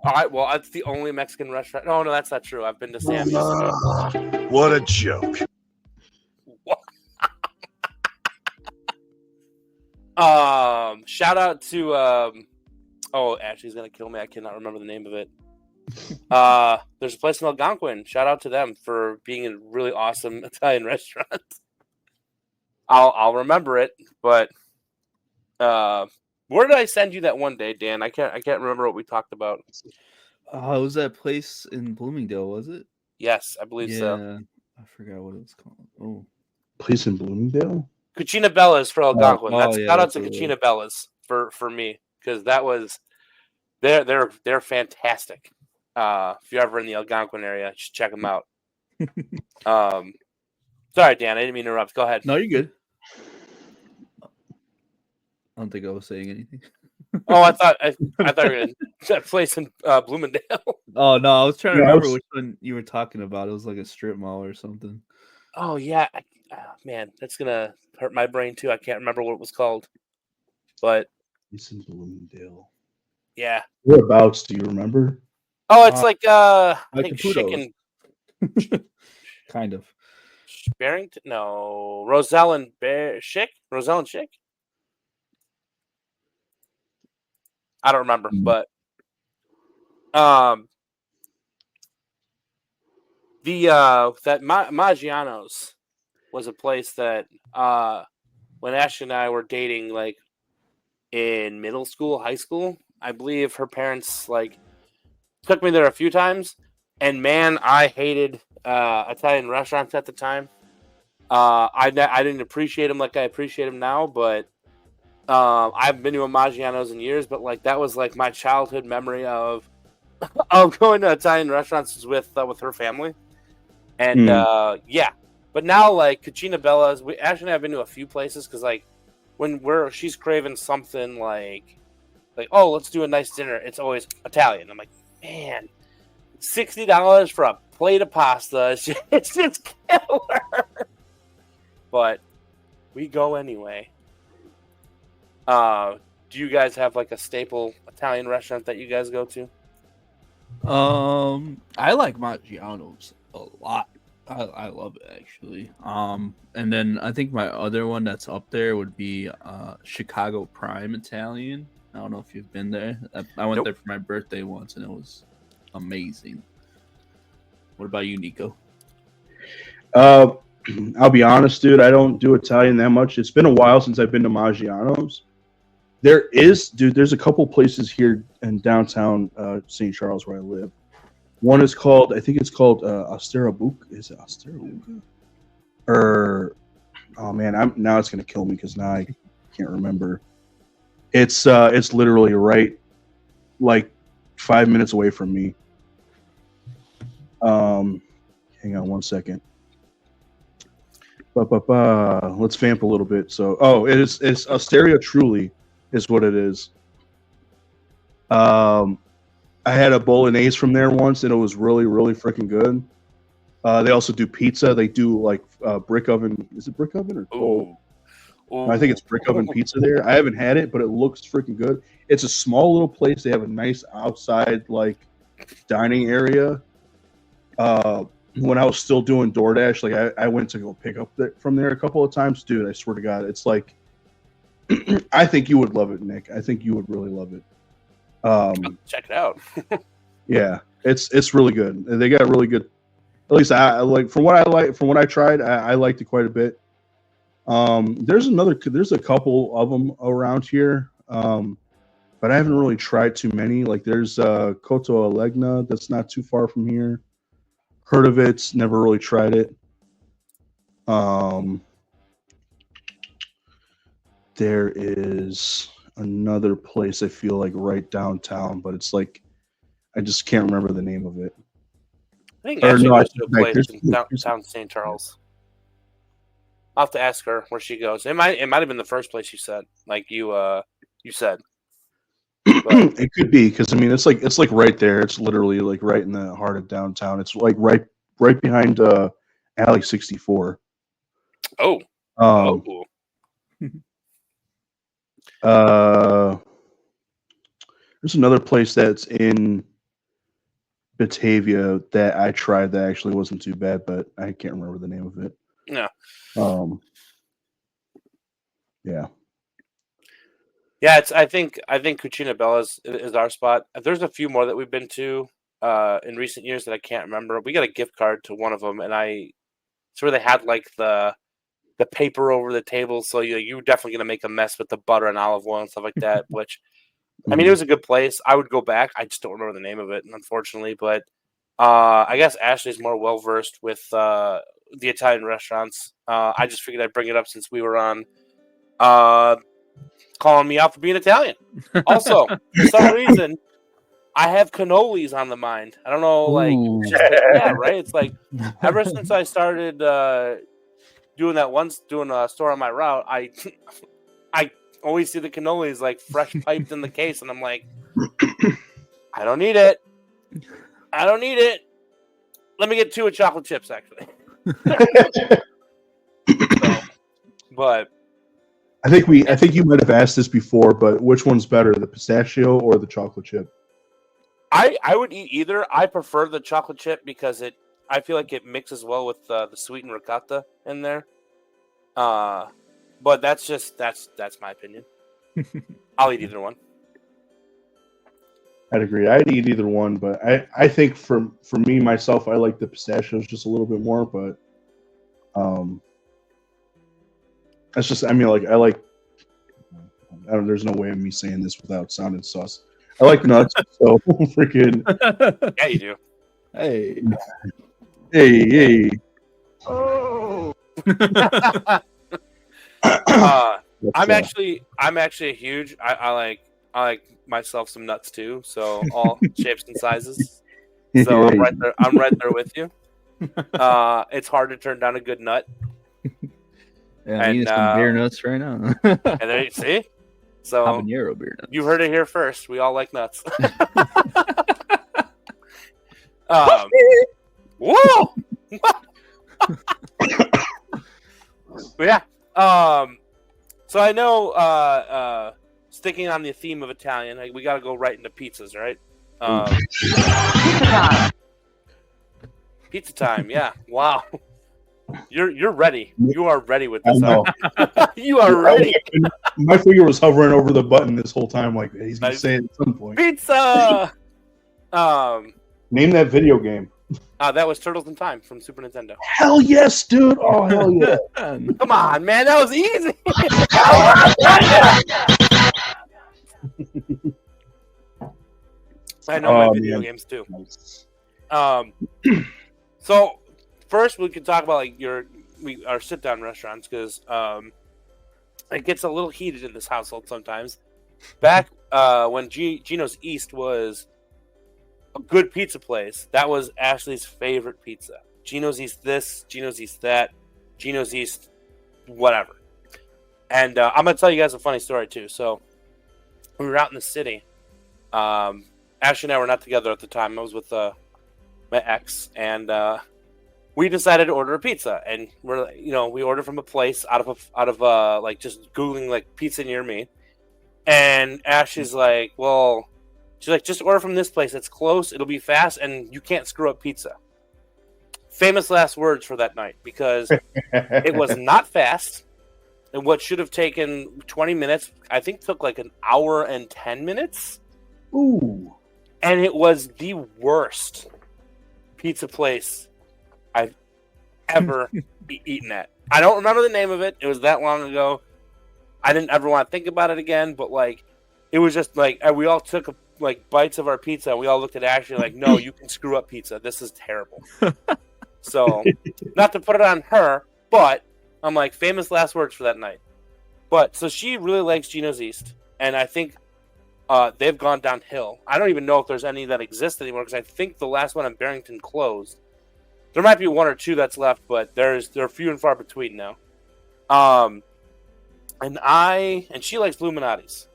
all right. Well, that's the only Mexican restaurant. No, that's not true. I've been to Sammy's. What a joke. Shout out to Ashley's gonna kill me. I cannot remember the name of it. There's a place in Algonquin. Shout out to them for being a really awesome Italian restaurant. I'll remember it, but where did I send you that one day, Dan? I can't remember what we talked about. it was that place in Bloomingdale, was it? Yes, I believe so. I forgot what it was called. Oh, Place in Bloomingdale. Cucina Bella's for Algonquin. Shout out to that's Cucina Bella's for me, because that was they're fantastic. If you're ever in the Algonquin area, just check them out. Sorry, Dan, I didn't mean to interrupt. Go ahead. no, you're good. I don't think I was saying anything. Oh, I thought you were going to that place in Bloomingdale. Oh no, I was trying to remember which one you were talking about. It was like a strip mall or something. Oh yeah, man, that's gonna hurt my brain too. I can't remember what it was called, but Place in Bloomingdale. yeah. Whereabouts? Do you remember? Oh, it's like I think Caputo's. Chicken. Kind of. Barrington? No, Roselle and Schick. Roselle and Schick. I don't remember, Mm. but the that Maggiano's was a place that when Ashley and I were dating, like in middle school, high school, I believe her parents like took me there a few times, and man, I hated Italian restaurants at the time. I didn't appreciate them like I appreciate them now, but I haven't been to a Maggiano's in years. But like that was like my childhood memory of going to Italian restaurants with her family, and yeah. But now like Cucina Bella's, we actually have been to a few places because like when she's craving something like oh let's do a nice dinner, it's always Italian. I'm like man, $60 for a plate of pasta, it's just killer. But we go anyway. Do you guys have like a staple Italian restaurant that you guys go to? I like Maggiano's a lot. I love it actually. And then I think my other one that's up there would be Chicago Prime Italian. I don't know if you've been there. I went Nope. there for my birthday once, and it was amazing. What about you, Nico? I'll be honest, dude. I don't do Italian that much. It's been a while since I've been to Maggiano's. There's a couple places here in downtown St. Charles where I live. One is called, I think it's called Osterabuca. Is it Osterabuca? Or, oh man, now it's gonna kill me because now I can't remember. It's literally right, like 5 minutes away from me. Hang on one second. Let's vamp a little bit. So, it's Osteria Truly is what it is. I had a bolognese from there once, and it was really, really freaking good. They also do pizza. They do like brick oven. Is it brick oven or cold? Ooh. I think it's brick oven pizza there. I haven't had it, but it looks freaking good. It's a small little place. They have a nice outside like dining area. When I was still doing DoorDash, like I went to go pick up from there a couple of times. Dude, I swear to God, it's like I think you would love it, Nick. I think you would really love it. Check it out. Yeah, it's really good. They got really good. At least I like from what I tried, I liked it quite a bit. There's a couple of them around here, but I haven't really tried too many. Like there's Coto Alegna, that's not too far from here. Heard of it, never really tried it. There is another place I feel like right downtown, but it's like I just can't remember the name of it. I think Or Ashley no, I goes to a take it back. place There's- in downtown St. Charles. I'll have to ask her where she goes. It might have been the first place you said, like you said. But It could be because I mean it's like right there. It's literally like right in the heart of downtown. It's like right behind Alley 64. oh, Um, cool. There's another place that's in Batavia that I tried that actually wasn't too bad, but I can't remember the name of it. Yeah. Yeah. Yeah, I think Cucina Bella's is our spot. There's a few more that we've been to in recent years that I can't remember. We got a gift card to one of them, and it's where they had like the paper over the table, so you're definitely gonna make a mess with the butter and olive oil and stuff like that. Which I mean, it was a good place. I would go back. I just don't remember the name of it, unfortunately. But I guess Ashley's more well versed with the Italian restaurants. I just figured I'd bring it up since we were on calling me out for being Italian. Also, for some reason, I have cannolis on the mind. I don't know, like, Ooh. just like yeah, right? It's like ever since I started doing a store on my route, I always see the cannolis like fresh piped in the case, and I'm like, I don't need it. Let me get 2 with chocolate chips, actually. But I think you might have asked this before, but which one's better, the pistachio or the chocolate chip? I would eat either. I prefer the chocolate chip because I feel like it mixes well with the sweetened ricotta in there. But that's my opinion. I'll eat either one. I'd agree. I'd eat either one, but I think for me myself, I like the pistachios just a little bit more. But that's just. I mean, like I like. I don't. There's no way of me saying this without sounding sus. I like nuts, so freaking. Yeah, you do. Hey. Hey. I'm actually a huge. I like myself some nuts too. So all shapes and sizes. So I'm right there. I'm right there with you. It's hard to turn down a good nut. Yeah, I'm eating some beer nuts right now. And there you see. So Habanero beer nuts. you heard it here first. We all like nuts. Whoa! But yeah. So I know. Sticking on the theme of Italian, like, we got to go right into pizzas, right? Pizza time. Yeah. Wow. You're ready. You are ready with this. You are ready. My finger was hovering over the button this whole time, like he's gonna say it at some point. Pizza. Name that video game. That was Turtles in Time from Super Nintendo. Hell yes, dude! Oh hell yeah! Come on, man, that was easy. I know my video games too. So first we could talk about like our sit down restaurants, because it gets a little heated in this household sometimes. Back when Gino's East was a good pizza place, that was Ashley's favorite pizza. Gino's East this, Gino's East that, Gino's East whatever. And I'm gonna tell you guys a funny story too. So we were out in the city. Ashley and I were not together at the time. I was with my ex, and we decided to order a pizza. And we ordered from a place out of like just Googling like pizza near me. And Ashley's like, well, she's like, just order from this place. It's close. It'll be fast, and you can't screw up pizza. Famous last words for that night, because it was not fast. And what should have taken 20 minutes, I think took like an hour and 10 minutes. Ooh. And it was the worst pizza place I've ever eaten at. I don't remember the name of it. It was that long ago. I didn't ever want to think about it again, but like, it was just like, we all took like bites of our pizza, and we all looked at Ashley like, no, you can screw up pizza. This is terrible. So, not to put it on her, but I'm like, famous last words for that night. But so she really likes Gino's East, and I think they've gone downhill. I don't even know if there's any that exist anymore, because I think the last one in Barrington closed. There might be one or two that's left, but they're few and far between now. And she likes Illuminati's,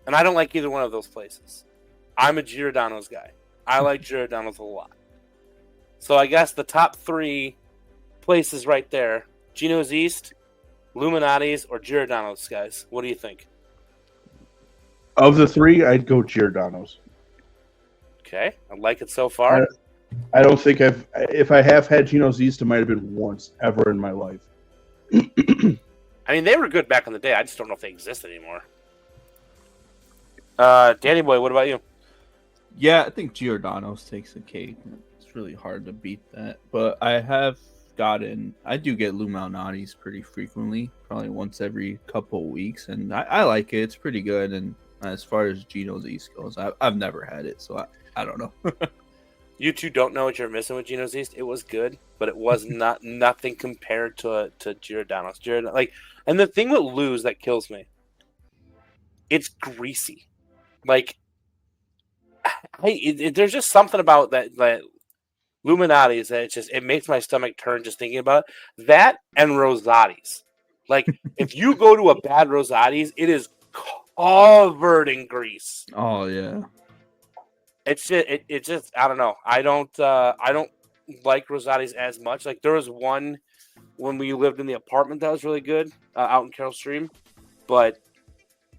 and I don't like either one of those places. I'm a Giordano's guy. I like Giordano's a lot. So I guess the top three places right there: Gino's East, Illuminati's, or Giordano's, guys. What do you think? Of the three, I'd go Giordano's. Okay, I like it so far. I don't think if I have had Gino's East, it might have been once ever in my life. I mean, they were good back in the day. I just don't know if they exist anymore. Danny Boy, what about you? Yeah, I think Giordano's takes the cake. It's really hard to beat that. But I do get Lou Malnati's pretty frequently, probably once every couple of weeks, and I like it. It's pretty good. And as far as Gino's East goes, I've never had it, so I don't know. You two don't know what you're missing with Gino's East. It was good, but it was nothing compared to Giordano's. And the thing with Lou's that kills me, it's greasy. Like, there's just something about that Illuminati's that it makes my stomach turn just thinking about it. That and Rosati's. Like, if you go to a bad Rosati's, it is covered in grease. Oh yeah. It's just I don't know. I don't like Rosati's as much. Like, there was one when we lived in the apartment that was really good out in Carroll Stream, but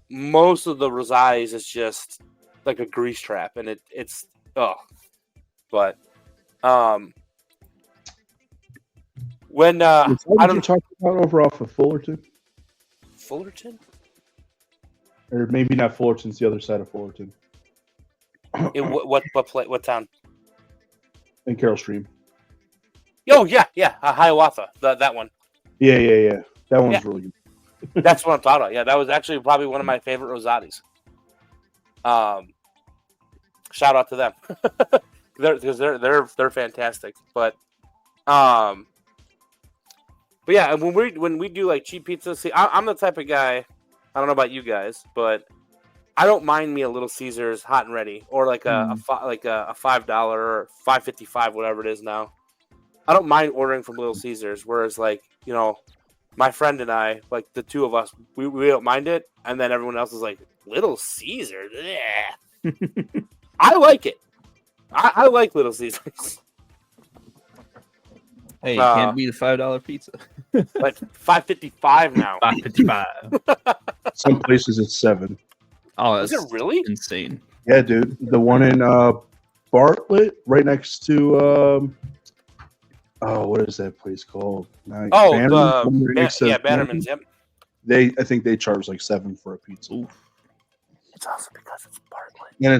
most of the Rosati's is just like a grease trap, and it's But when I don't you talking about over off of Fullerton, Fullerton, or maybe not Fullerton's the other side of Fullerton. What town? in Carroll Stream. Oh yeah, Hiawatha. That one. Yeah. That one's Yeah. really good. That's what I'm talking about. Yeah, that was actually probably one of my favorite Rosatis. Shout out to them. They're fantastic. But yeah, when we do like cheap pizza, see, I'm the type of guy. I don't know about you guys, but I don't mind me a Little Caesars hot and ready, or like a $5 or $5.55, whatever it is now. I don't mind ordering from Little Caesars. Whereas, like, you know, my friend and I, like the two of us, we don't mind it, and then everyone else is like, Little Caesars, yeah. I like it. I like Little Caesars. Hey, you can't beat a $5 pizza. Like $5.55 now. $5.55. Some places it's $7. Oh, Is that's it really? insane. Yeah, dude. The one in Bartlett, right next to what is that place called? Bannerman's. Yep. I think they charge like $7 for a pizza. Ooh. It's also because it's Bartlett. And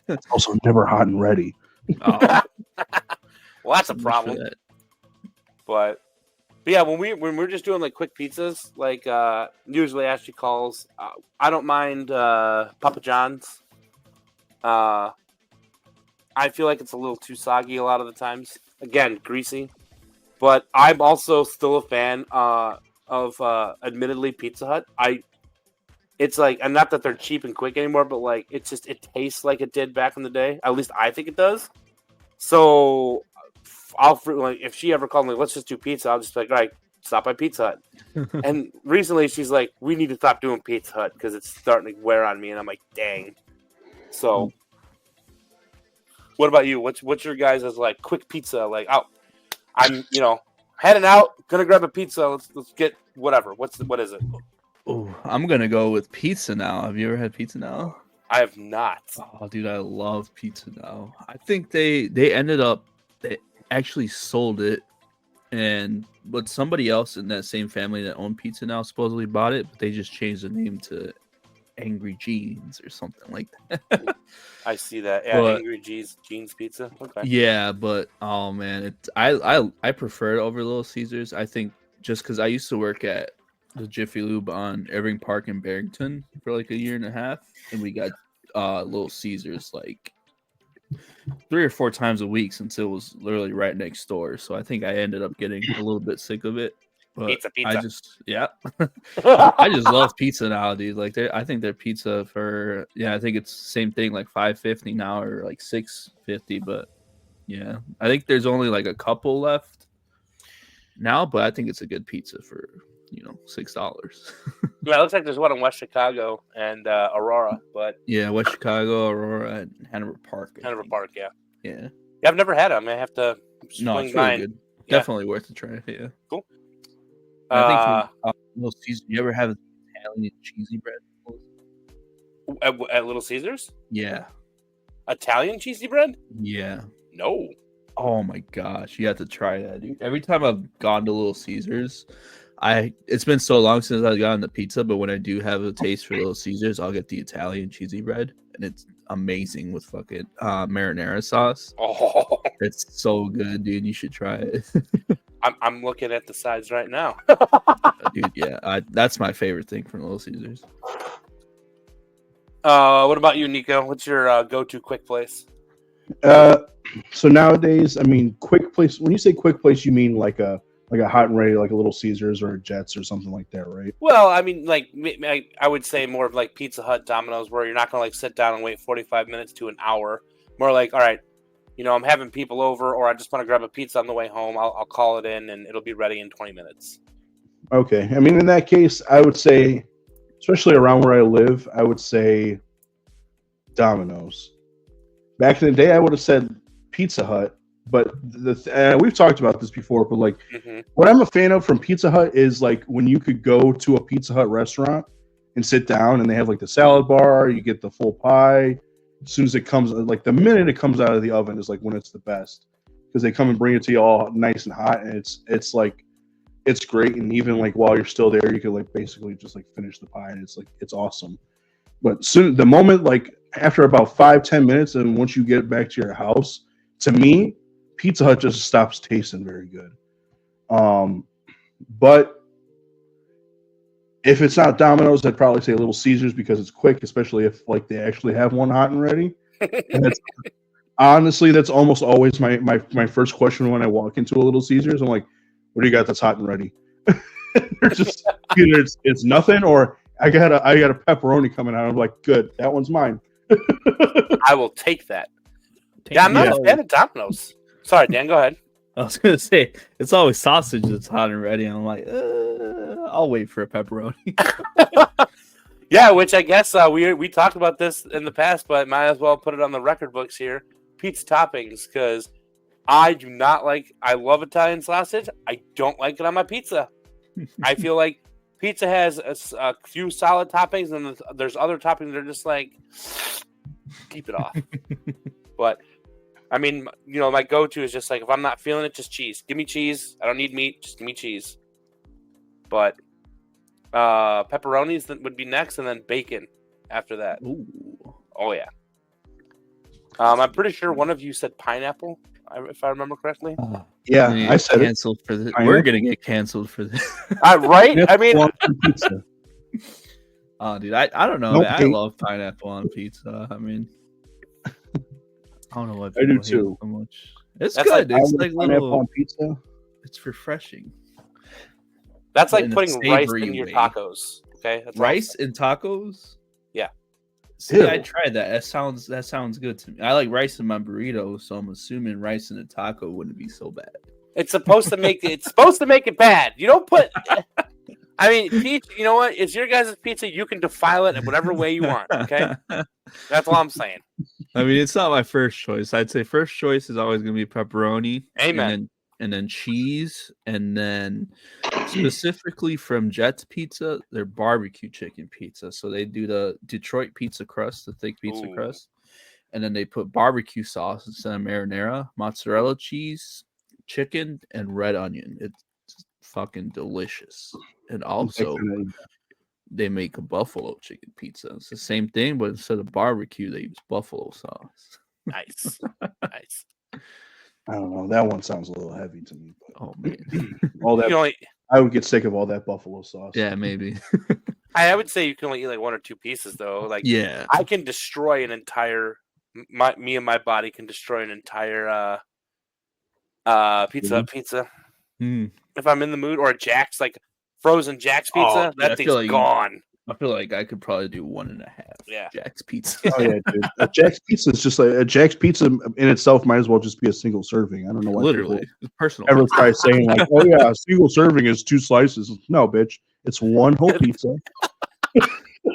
it's also never hot and ready. Oh, Well, that's a for problem. that. But yeah, when we're just doing like quick pizzas, like usually Ashley calls. I don't mind Papa John's. I feel like it's a little too soggy a lot of the times. Again, greasy. But I'm also still a fan of admittedly Pizza Hut. It's like, and not that they're cheap and quick anymore, but like it tastes like it did back in the day. At least I think it does. So if she ever called me, let's just do pizza, I'll just be like, all right, stop by Pizza Hut. And recently she's like, we need to stop doing Pizza Hut because it's starting to wear on me. And I'm like, dang. So what about you? What's your guys' as like quick pizza? Like, I'm heading out, gonna grab a pizza. Let's get whatever. What is it? Oh, I'm gonna go with Pizza Now. Have you ever had Pizza Now? I have not. Oh, dude, I love Pizza Now. I think they actually sold it, but somebody else in that same family that owned Pizza Now supposedly bought it, but they just changed the name to Angry Jeans or something like that. I see that. Yeah, But- Angry Jeans Pizza. Okay. Yeah, but oh man, I prefer it over Little Caesars. I think just because I used to work at the Jiffy Lube on Irving Park in Barrington for like a year and a half, and we got Little Caesars like 3 or 4 times a week since it was literally right next door. So I think I ended up getting a little bit sick of it. But Pizza. I just love pizza now, dude. Like I think their pizza I think it's the same thing, like $5.50 now or like $6.50. But yeah, I think there's only like a couple left now, but I think it's a good pizza for $6. Yeah, it looks like there's one in West Chicago and Aurora, but Yeah, West Chicago, Aurora, and Hanover Park. I Hanover think. Park. Yeah. Yeah. Yeah, I've never had them. I have to swing No, it's by. really good. Yeah. Definitely worth a try. Yeah. Cool. And I think from Little Caesars, you ever have Italian cheesy bread? At Little Caesars, Yeah. Italian cheesy bread? Yeah. No. Oh my gosh, you have to try that, dude. Every time I've gone to Little Caesars, it's been so long since I've gotten the pizza, but when I do have a taste for Little Caesars, I'll get the Italian cheesy bread, and it's amazing with fucking marinara sauce. Oh, It's so good, dude. You should try it. I'm looking at the sides right now. Dude, yeah, that's my favorite thing from Little Caesars. What about you, Nico? What's your go-to quick place? So nowadays, I mean, quick place. When you say quick place, you mean like a hot and ready, like a Little Caesars or a Jets or something like that, right? Well, I mean, like I would say more of like Pizza Hut, Domino's, where you're not gonna like sit down and wait 45 minutes to an hour. More like, all right, I'm having people over, or I just want to grab a pizza on the way home. I'll call it in, and it'll be ready in 20 minutes. Okay. I mean, in that case, I would say, especially around where I live, I would say Domino's. Back in the day, I would have said Pizza Hut, but we've talked about this before, but like what I'm a fan of from Pizza Hut is like when you could go to a Pizza Hut restaurant and sit down and they have like the salad bar, you get the full pie. As soon as it comes, like the minute it comes out of the oven is like when it's the best, because they come and bring it to you all nice and hot, and it's like it's great. And even like while you're still there, you can like basically just like finish the pie, and it's like it's awesome. But the moment like after about 5-10 minutes, and once you get back to your house, to me, Pizza Hut just stops tasting very good. But if it's not Domino's, I'd probably say Little Caesars because it's quick, especially if like they actually have one hot and ready. And that's honestly, that's almost always my first question when I walk into a Little Caesars. I'm like, "What do you got that's hot and ready?" They're just either it's nothing, or I got a pepperoni coming out. I'm like, "Good, that one's mine." I will take that. Yeah, I'm not a fan of Domino's. Sorry, Dan, go ahead. I was gonna say it's always sausage that's hot and ready. I'm like, I'll wait for a pepperoni. Yeah, which I guess we talked about this in the past, but might as well put it on the record books here. Pizza toppings, because I do not like. I love Italian sausage. I don't like it on my pizza. I feel like pizza has a few solid toppings, and there's other toppings that are just like, keep it off. But I mean, you know, my go-to is just like, if I'm not feeling it, just cheese. Give me cheese. I don't need meat. Just give me cheese. But pepperonis would be next, and then bacon after that. Ooh. Oh yeah. I'm pretty sure one of you said pineapple, if I remember correctly. Yeah, We I said it. canceled for this. I We're know. gonna get canceled for this. Right? I mean, Pizza. Oh, dude, I don't know. No man. I hate. love pineapple on pizza. I mean, I don't know what I do people hate too. so much. It's That's good. I It's love like pineapple little. on pizza. It's refreshing. that's like in a putting rice savory in your way. tacos. Okay, that's all I'm Rice saying. and tacos. Yeah. See, I Ew. tried that. That sounds good to me. I like rice in my burrito, so I'm assuming rice in a taco wouldn't be so bad. It's supposed to make it bad. You don't put. I mean, pizza. You know what? It's your guys' pizza. You can defile it in whatever way you want. Okay, that's all I'm saying. I mean, it's not my first choice. I'd say first choice is always going to be pepperoni. Amen. And then cheese. And then specifically from Jet's Pizza, their barbecue chicken pizza. So they do the Detroit pizza crust, the thick pizza Ooh. crust. And then they put barbecue sauce instead of marinara, mozzarella cheese, chicken, and red onion. It's fucking delicious. And also, they make a buffalo chicken pizza. It's the same thing, but instead of barbecue, they use buffalo sauce. Nice, nice. I don't know. That one sounds a little heavy to me. But Oh man, all that You only, I would get sick of all that buffalo sauce. yeah, maybe. I would say you can only eat like one or two pieces though. Like Yeah, I can destroy an entire. Me and my body can destroy an entire pizza. Mm. If I'm in the mood, or a Jack's, like frozen Jack's Oh, pizza, dude, I that feel thing's like- gone. I feel like I could probably do 1.5. Yeah. Jack's Pizza. Oh yeah, dude. A Jack's Pizza is just like a Jack's Pizza in itself might as well just be a single serving. I don't know why Literally, people it's personal. ever try saying like, "Oh yeah, a single serving is 2 slices." No, bitch, it's one whole pizza.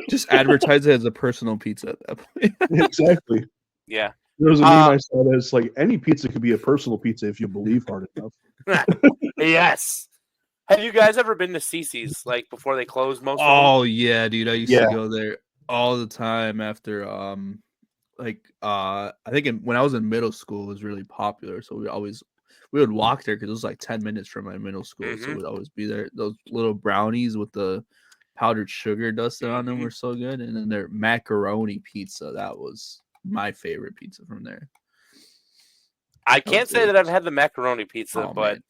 Just advertise it as a personal pizza at that point. Exactly. Yeah. There was a meme I saw that's like any pizza could be a personal pizza if you believe hard enough. Yes. Have you guys ever been to CC's like before they closed most of them? Oh yeah, dude. I used Yeah. to go there all the time after I think when I was in middle school it was really popular. So we would walk there because it was like 10 minutes from my middle school. So Mhm. we'd always be there. Those little brownies with the powdered sugar dusted on them were so good. And then their macaroni pizza, that was my favorite pizza from there. I can't say that I've delicious. had the macaroni pizza, Oh, but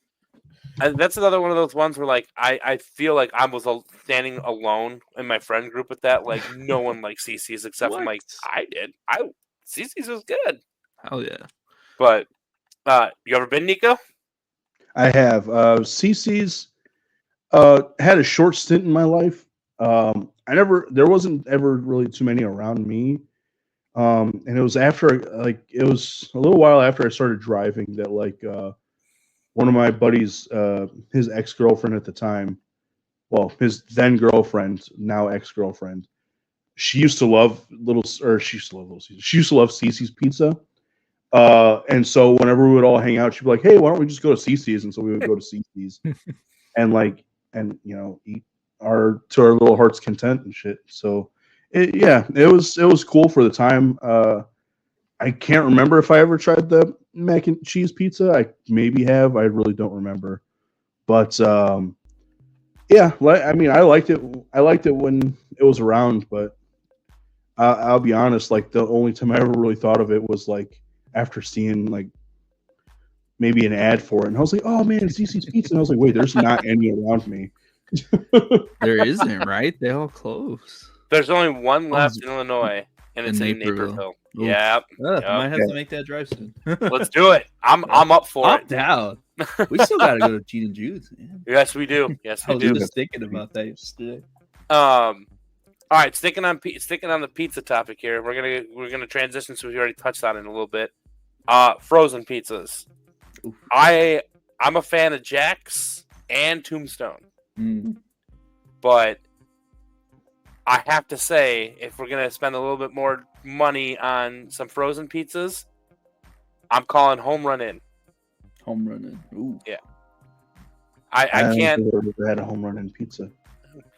man. that's another one of those ones where like I feel like I was standing alone in my friend group with that. Like no one likes CC's except for like What? I did. CC's was good, Hell yeah. but you ever been, Nico? I have CC's had a short stint in my life. There wasn't ever really too many around me. And it was after it was a little while after I started driving that one of my buddies, his ex-girlfriend at the time, well, his then girlfriend, now ex-girlfriend, she used to love she used to love CC's pizza. And so whenever we would all hang out, she'd be like, "Hey, why don't we just go to CC's?" And so we would go to CC's and eat to our little heart's content and shit. So it was cool for the time. I can't remember if I ever tried the mac and cheese pizza. I maybe have. I really don't remember. But I liked it. I liked it when it was around, but I'll be honest. Like the only time I ever really thought of it was like after seeing like maybe an ad for it, and I was like, "Oh man, it's DC's Pizza." And I was like, "Wait, there's not any around me." There isn't, right? They all close. There's only one Oh, left in Illinois, and it's in Naperville. Naperville. Ooh. Yep. Might have Yeah. to make that drive soon. Let's do it. I'm up for I'm it. down. We still gotta go to Gene and Jude's, man. Yes, we do. Yes, I we was do. just thinking about that yesterday. All right, sticking on the pizza topic here. We're gonna transition, so we already touched on it a little bit. Frozen pizzas. Oof. I'm a fan of Jack's and Tombstone, but I have to say, if we're gonna spend a little bit more money on some frozen pizzas, I'm calling Home Run In. Home running. Ooh. I can't. I've never had a home run in pizza.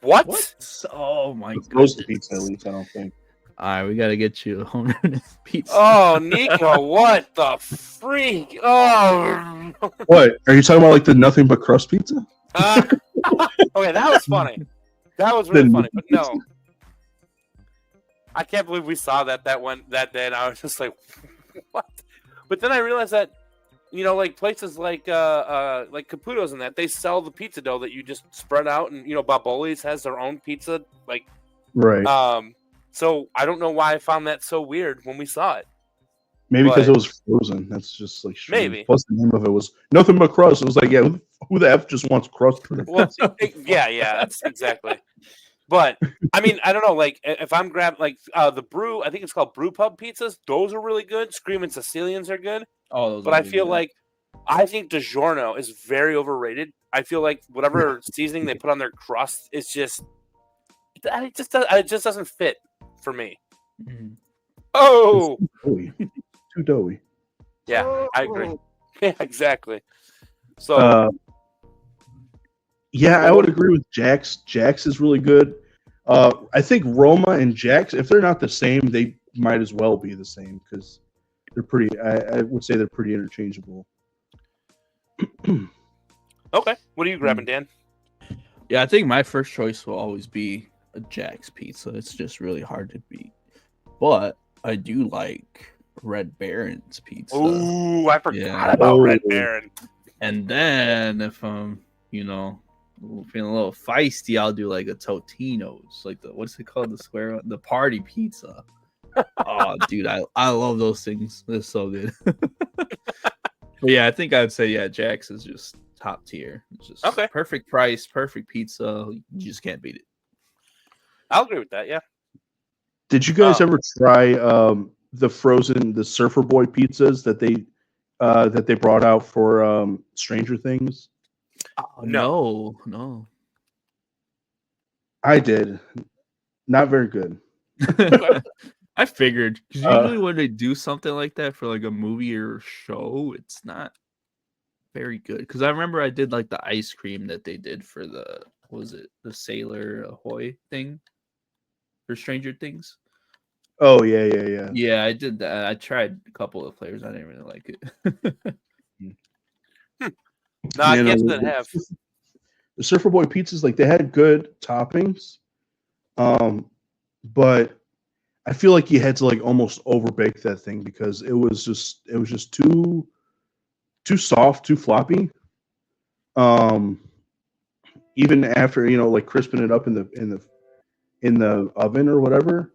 What? Oh my god. Frozen pizza, at least I don't think. All right, we gotta get you a home running pizza. Oh, Nico, what the freak? Oh. What are you talking about? Like the nothing but crust pizza? Okay, that was funny. That was really The funny, but no. I can't believe we saw that that day, and I was just like, what? But then I realized that, like places like Caputo's and that, they sell the pizza dough that you just spread out, and Baboli's has their own pizza, like Right. so I don't know why I found that so weird when we saw it. Maybe because but- it was frozen. That's just like strange. Maybe. Plus the name of it was nothing but crust. It was like, yeah, who the F just wants crust? Well, yeah, that's exactly. But I mean, I don't know. Like, if I'm grabbing like the Brew, I think it's called Brew Pub pizzas. Those are really good. Screaming Sicilians are good. Oh, those But are I really feel good. like I think DiGiorno is very overrated. I feel like whatever seasoning they put on their crust is just it just doesn't fit for me. Mhm. Oh, Doughy. Too doughy. yeah, I agree. Yeah, exactly. So Yeah, I would agree with Jax. Jax is really good. I think Roma and Jax, if they're not the same, they might as well be the same because they're pretty. I would say they're pretty interchangeable. okay, what are you grabbing, Dan? Yeah, I think my first choice will always be a Jack's pizza. It's just really hard to beat. But I do like Red Baron's pizza. Ooh, I forgot Yeah. about Red Oh. Baron. And then if I'm, feeling a little feisty, I'll do like a Totino's, like what's it called? The square one? The party pizza. Oh, dude, I love those things. They're so good. But yeah, I think I'd say Jack's is just top tier. It's just Okay. perfect price, perfect pizza. You just can't beat it. I'll agree with that. Yeah. Did you guys Oh. ever try the Surfer Boy pizzas that they brought out for Stranger Things? No. I did. Not very good. I figured because usually when they do something like that for like a movie or show, it's not very good. Because I remember I did like the ice cream that they did for the the Sailor Ahoy thing for Stranger Things. Oh yeah. Yeah, I did that. I tried a couple of flavors. I didn't really like it. No, I You guess know, that have. the Surfer Boy pizzas, like they had good toppings, but I feel like you had to like almost overbake that thing because it was just too soft, too floppy. Even after like crisping it up in the oven or whatever,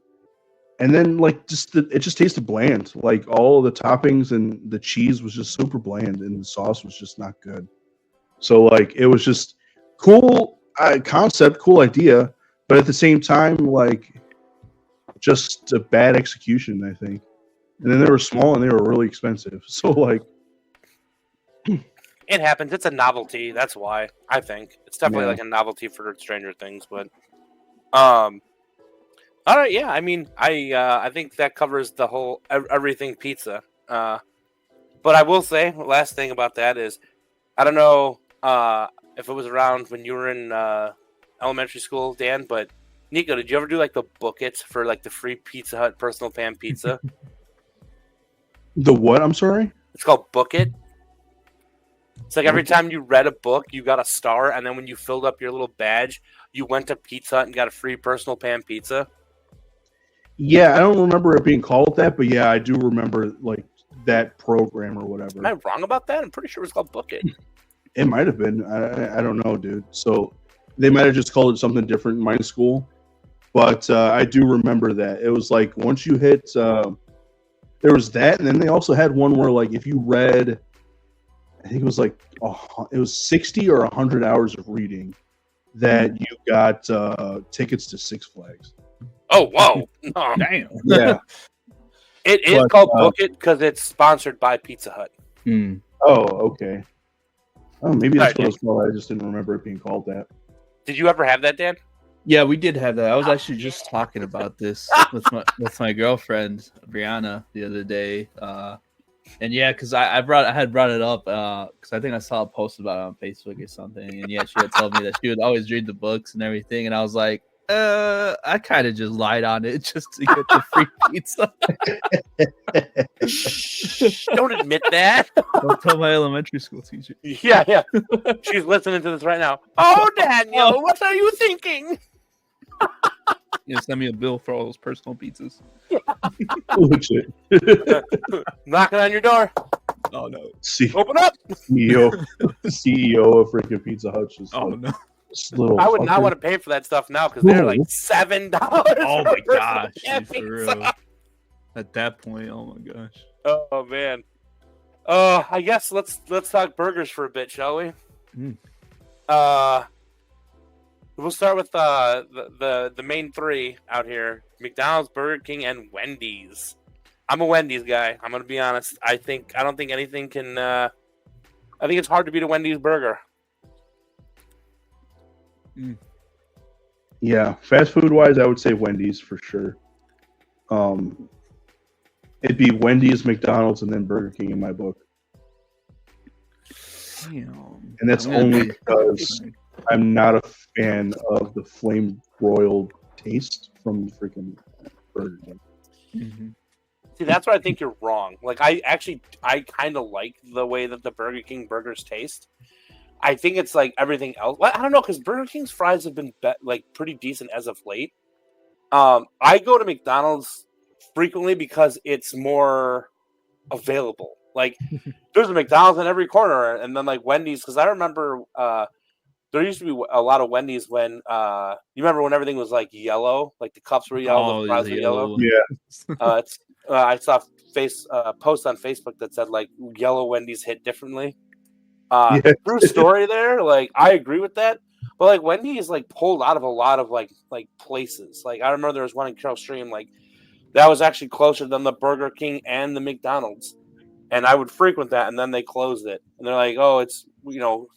and then like it just tasted bland. Like all the toppings and the cheese was just super bland, and the sauce was just not good. So like it was just cool concept, cool idea, but at the same time, like just a bad execution, I think. And then they were small and they were really expensive. So like, It happens. It's a novelty. That's why I think it's definitely Yeah. like a novelty for Stranger Things. But, all right, yeah. I mean, I think that covers the whole everything pizza. But I will say, last thing about that is, I don't know if it was around when you were in elementary school, Dan. But Nico, did you ever do like the book it for like the free Pizza Hut personal pan pizza? the what? I'm sorry. It's called Book It. It's like every time you read a book, you got a star, and then when you filled up your little badge, you went to Pizza Hut and got a free personal pan pizza. Yeah, I don't remember it being called that, but yeah, I do remember like that program or whatever. Am I wrong about that? I'm pretty sure it was called Book It. It might have been. I don't know, dude. So they might have just called it something different in my school, but I do remember that it was like once you hit, there was that, and then they also had one where like if you read, I think it was like it was 60 or 100 hours of reading, that you got tickets to Six Flags. Oh, whoa. No. Damn. Yeah. It is But, called Book It because it's sponsored by Pizza Hut. Mm. Oh, okay. Oh, maybe that's Alright, what it was called. I just didn't remember it being called that. Did you ever have that, Dan? Yeah, we did have that. I was actually just talking about this with my girlfriend Brianna the other day, and yeah, because I had brought it up because I think I saw a post about it on Facebook or something, and yeah, she had told me that she would always read the books and everything, and I was like, I kind of just lied on it just to get the free pizza. Don't admit that. Don't tell my elementary school teacher. Yeah. She's listening to this right now. Oh, Daniel, what are you thinking? Yeah, send me a bill for all those personal pizzas. Legit. Knocking on your door. Oh no. Open up. CEO of freaking Pizza Hut. Just Oh like, no. this little I would not fucker. want to pay for that stuff now because they're like No. $7. Oh for my a personal gosh. pan For pizza. real. At that point, oh my gosh. Oh man. I guess let's talk burgers for a bit, shall we? Mm. We'll start with the main three out here: McDonald's, Burger King, and Wendy's. I'm a Wendy's guy. I'm gonna be honest. I don't think anything can. I think it's hard to beat a Wendy's burger. Yeah, fast food wise, I would say Wendy's for sure. It'd be Wendy's, McDonald's, and then Burger King in my book, Damn. and that's I'm gonna only be- because I'm not a fan of the flame broiled taste from freaking Burger King. Mhm. See, that's where I think you're wrong. Like, I kind of like the way that the Burger King burgers taste. I think it's like everything else. Well, I don't know, because Burger King's fries have been like pretty decent as of late. I go to McDonald's frequently because it's more available. Like, there's a McDonald's in every corner, and then like Wendy's. Because I remember there used to be a lot of Wendy's when you remember when everything was like yellow, like the cups were yellow, the fries the were yellow. one. Yeah. I saw a post on Facebook that said like yellow Wendy's hit differently. Yeah. True story there. Like, I agree with that, but like Wendy's like pulled out of a lot of like places. Like, I remember there was one in Carroll Stream like that was actually closer than the Burger King and the McDonald's, and I would frequent that. And then they closed it, and they're like, "Oh, it's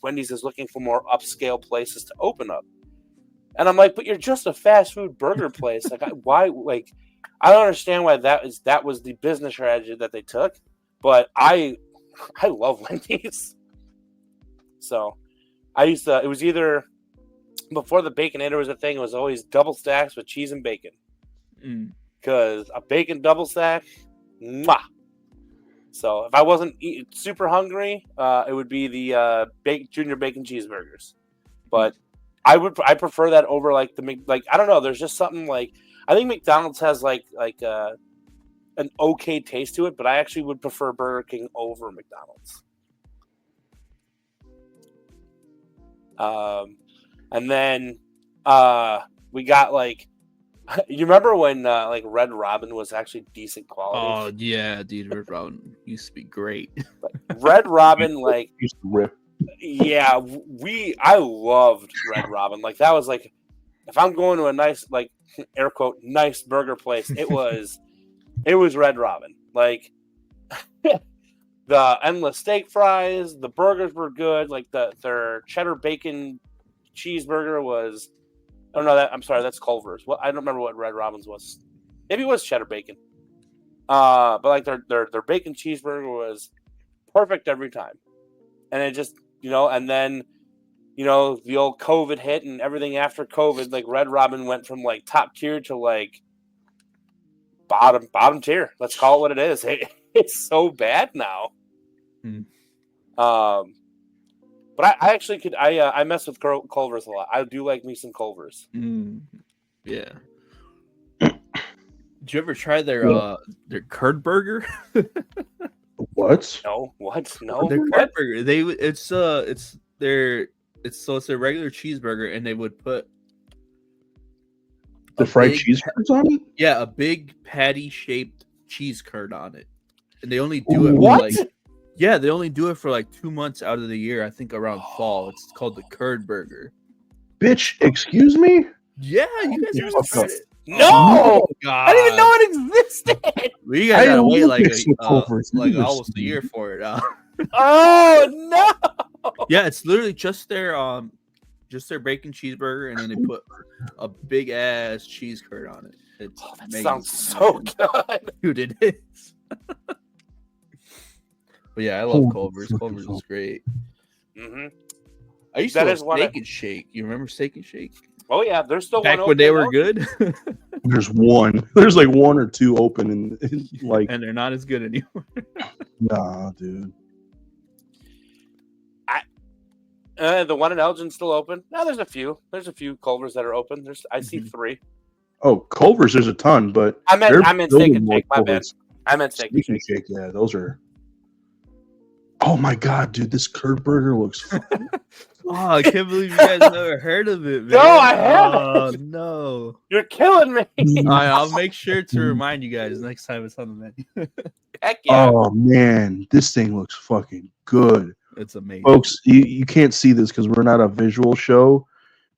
Wendy's is looking for more upscale places to open up." And I'm like, "But you're just a fast food burger place. Like, why? Like, I don't understand why that was the business strategy that they took." But I love Wendy's. So it was either before the Baconator was a thing, it was always double stacks with cheese and bacon. Mm. Because a bacon double stack, mwah. So if I wasn't super hungry, it would be the junior bacon cheeseburgers. But I prefer that over like I don't know. There's just something like, I think McDonald's has like an okay taste to it, but I actually would prefer Burger King over McDonald's. And then we got like, you remember when like Red Robin was actually decent quality? Oh yeah, dude, Red Robin used to be great. Red Robin, like, Used to rip. yeah, I loved Red Robin. Like, that was like, if I'm going to a nice, like, air quote, nice burger place, it was Red Robin. Like, the endless steak fries, the burgers were good. Like, their cheddar bacon cheeseburger was, I don't know that. I'm sorry, that's Culver's. Well, I don't remember what Red Robin's was. Maybe it was cheddar bacon. But like their bacon cheeseburger was perfect every time. And it just, and then, the old COVID hit and everything after COVID, like Red Robin went from like top tier to like bottom tier. Let's call it what it is. It's so bad now. But I actually could. I mess with Culver's a lot. I do like me some Culver's. Yeah. Did you ever try their curd burger? What? No, what? No, Their what? curd burger. It's their it's a regular cheeseburger, and they would put The a fried big cheese curds on it? a big patty shaped cheese curd on it, and they only do it What? for like they only do it for like 2 months out of the year. I think around fall. It's called the curd burger. Bitch, excuse me? Yeah, you guys Yeah, never fuck up. tried it. No, Oh, God. I didn't even know it existed. We guys gotta wait like Culver's. like almost a year for it. Oh no! Yeah, it's literally just their bacon cheeseburger, and then they put a big ass cheese curd on it. It's Oh, that amazing, sounds so man. good. Dude, it is. But yeah, I love Culver's. Culver's is great. Hmm. I used That to is love one Steak and Shake. You remember Steak and Shake? Oh yeah, there's still Back one when they open were now. good, There's one. There's like one or two open and like and they're not as good anymore. nah, dude. The one in Elgin's still open. No, there's a few. There's a few Culvers that are open. I see Mhm. 3. Oh, Culver's there's a ton, but I they're meant Steak building and more Shake. My bad. Culver's. I meant Steak and Steak and Shake. Shake, yeah, those are. Oh my god, dude, this curd burger looks. Oh, I can't believe you guys never heard of it, man. No, I haven't. Oh no. You're killing me. I'll make sure to remind you guys next time it's on the menu. Heck yeah. Oh man, this thing looks fucking good, It's amazing. folks. You can't see this because we're not a visual show,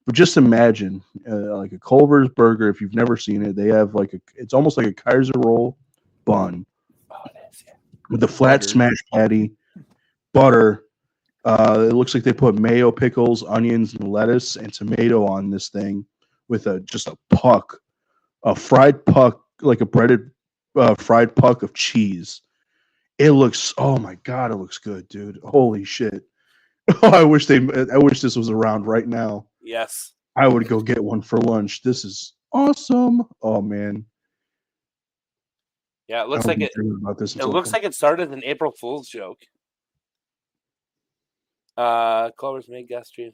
but just imagine like a Culver's burger. If you've never seen it, they have like it's almost like a Kaiser roll bun Oh, it is. Yeah. with the flat Butter. smash patty, butter. It looks like they put mayo, pickles, onions, and lettuce and tomato on this thing with just a fried puck, like a breaded fried puck of cheese. It looks, oh my god, it looks good, dude. Holy shit! Oh, I wish this was around right now. Yes. I would go get one for lunch. This is awesome. Oh man, Yeah. It looks I like haven't it. been thinking about this. It looks like it started an April Fool's joke. Culver's made Gastry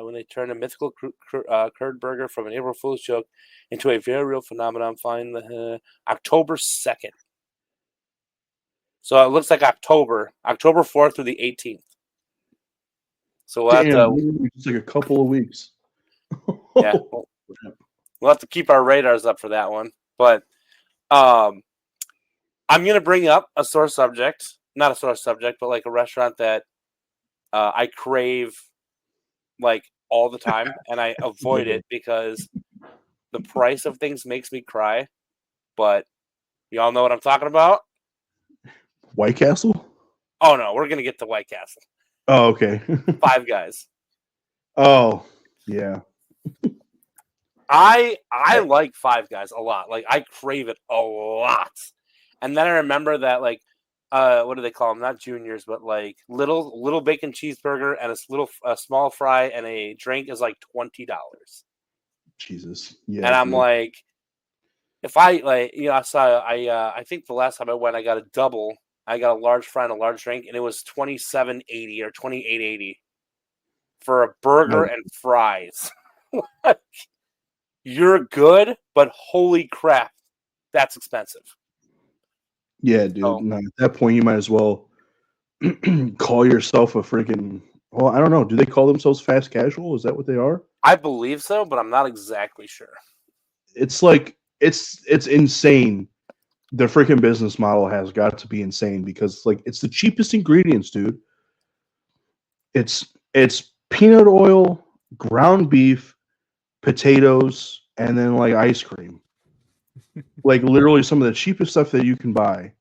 when they turned a mythical curd burger from an April Fool's joke into a very real phenomenon. Find the October 2nd. So it looks like October 4th through the 18th. So we'll have Damn, to, it's like a couple of weeks. yeah, we'll have to keep our radars up for that one. But I'm gonna bring up a sore subject, not a sore subject, but like a restaurant that I crave like all the time, and I avoid it because the price of things makes me cry. But y'all know what I'm talking about? White Castle. Oh no, we're gonna get to White Castle. Oh, okay. Five Guys. Oh, yeah. I like Five Guys a lot. Like I crave it a lot. And then I remember that like what do they call them? Not juniors, but like little bacon cheeseburger and a small fry and a drink is like $20. Jesus. Yeah. And I'm dude. like, if I like, I think the last time I went, I got a double. I got a large fry and a large drink, and it was $27.80 or $28.80 for a burger and fries. You're good, but holy crap, that's expensive. Yeah, dude. Oh. No, at that point, you might as well call yourself a freaking. Well, I don't know. Do they call themselves fast casual? Is that what they are? I believe so, but I'm not exactly sure. It's like it's insane. The freaking business model has got to be insane because like it's the cheapest ingredients, dude. It's peanut oil, ground beef, potatoes, and then like ice cream. Like literally some of the cheapest stuff that you can buy,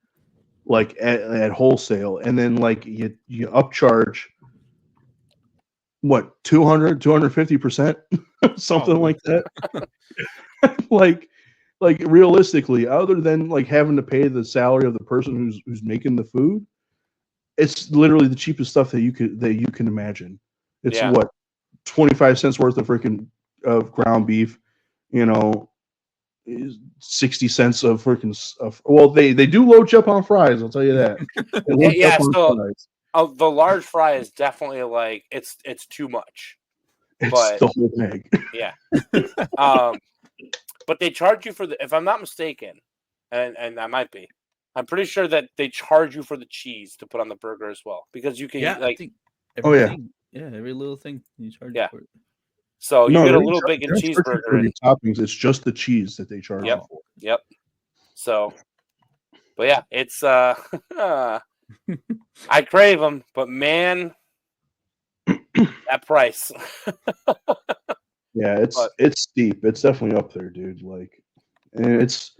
like at wholesale, and then like you upcharge what 250%, something like that. like realistically, other than like having to pay the salary of the person who's making the food, it's literally the cheapest stuff that you can imagine. It's what 25 cents worth of freaking ground beef, 60 cents of freaking stuff. Well, they do load you up on fries, I'll tell you that. So the large fry is definitely like it's too much. It's but, the whole bag. Yeah. But they charge you for if I'm not mistaken, and I might be. I'm pretty sure that they charge you for the cheese to put on the burger as well because you can Yeah, I like think Oh, yeah. everything. Yeah, every little thing you charge Yeah. for it. so you No, get a they little char- bacon they don't charge you cheeseburger for and the toppings. It's just the cheese that they charge Yep. you for. Yep. So, but yeah, it's I crave them, but man, that price. Yeah, But- it's steep. It's definitely up there, dude. Like, and it's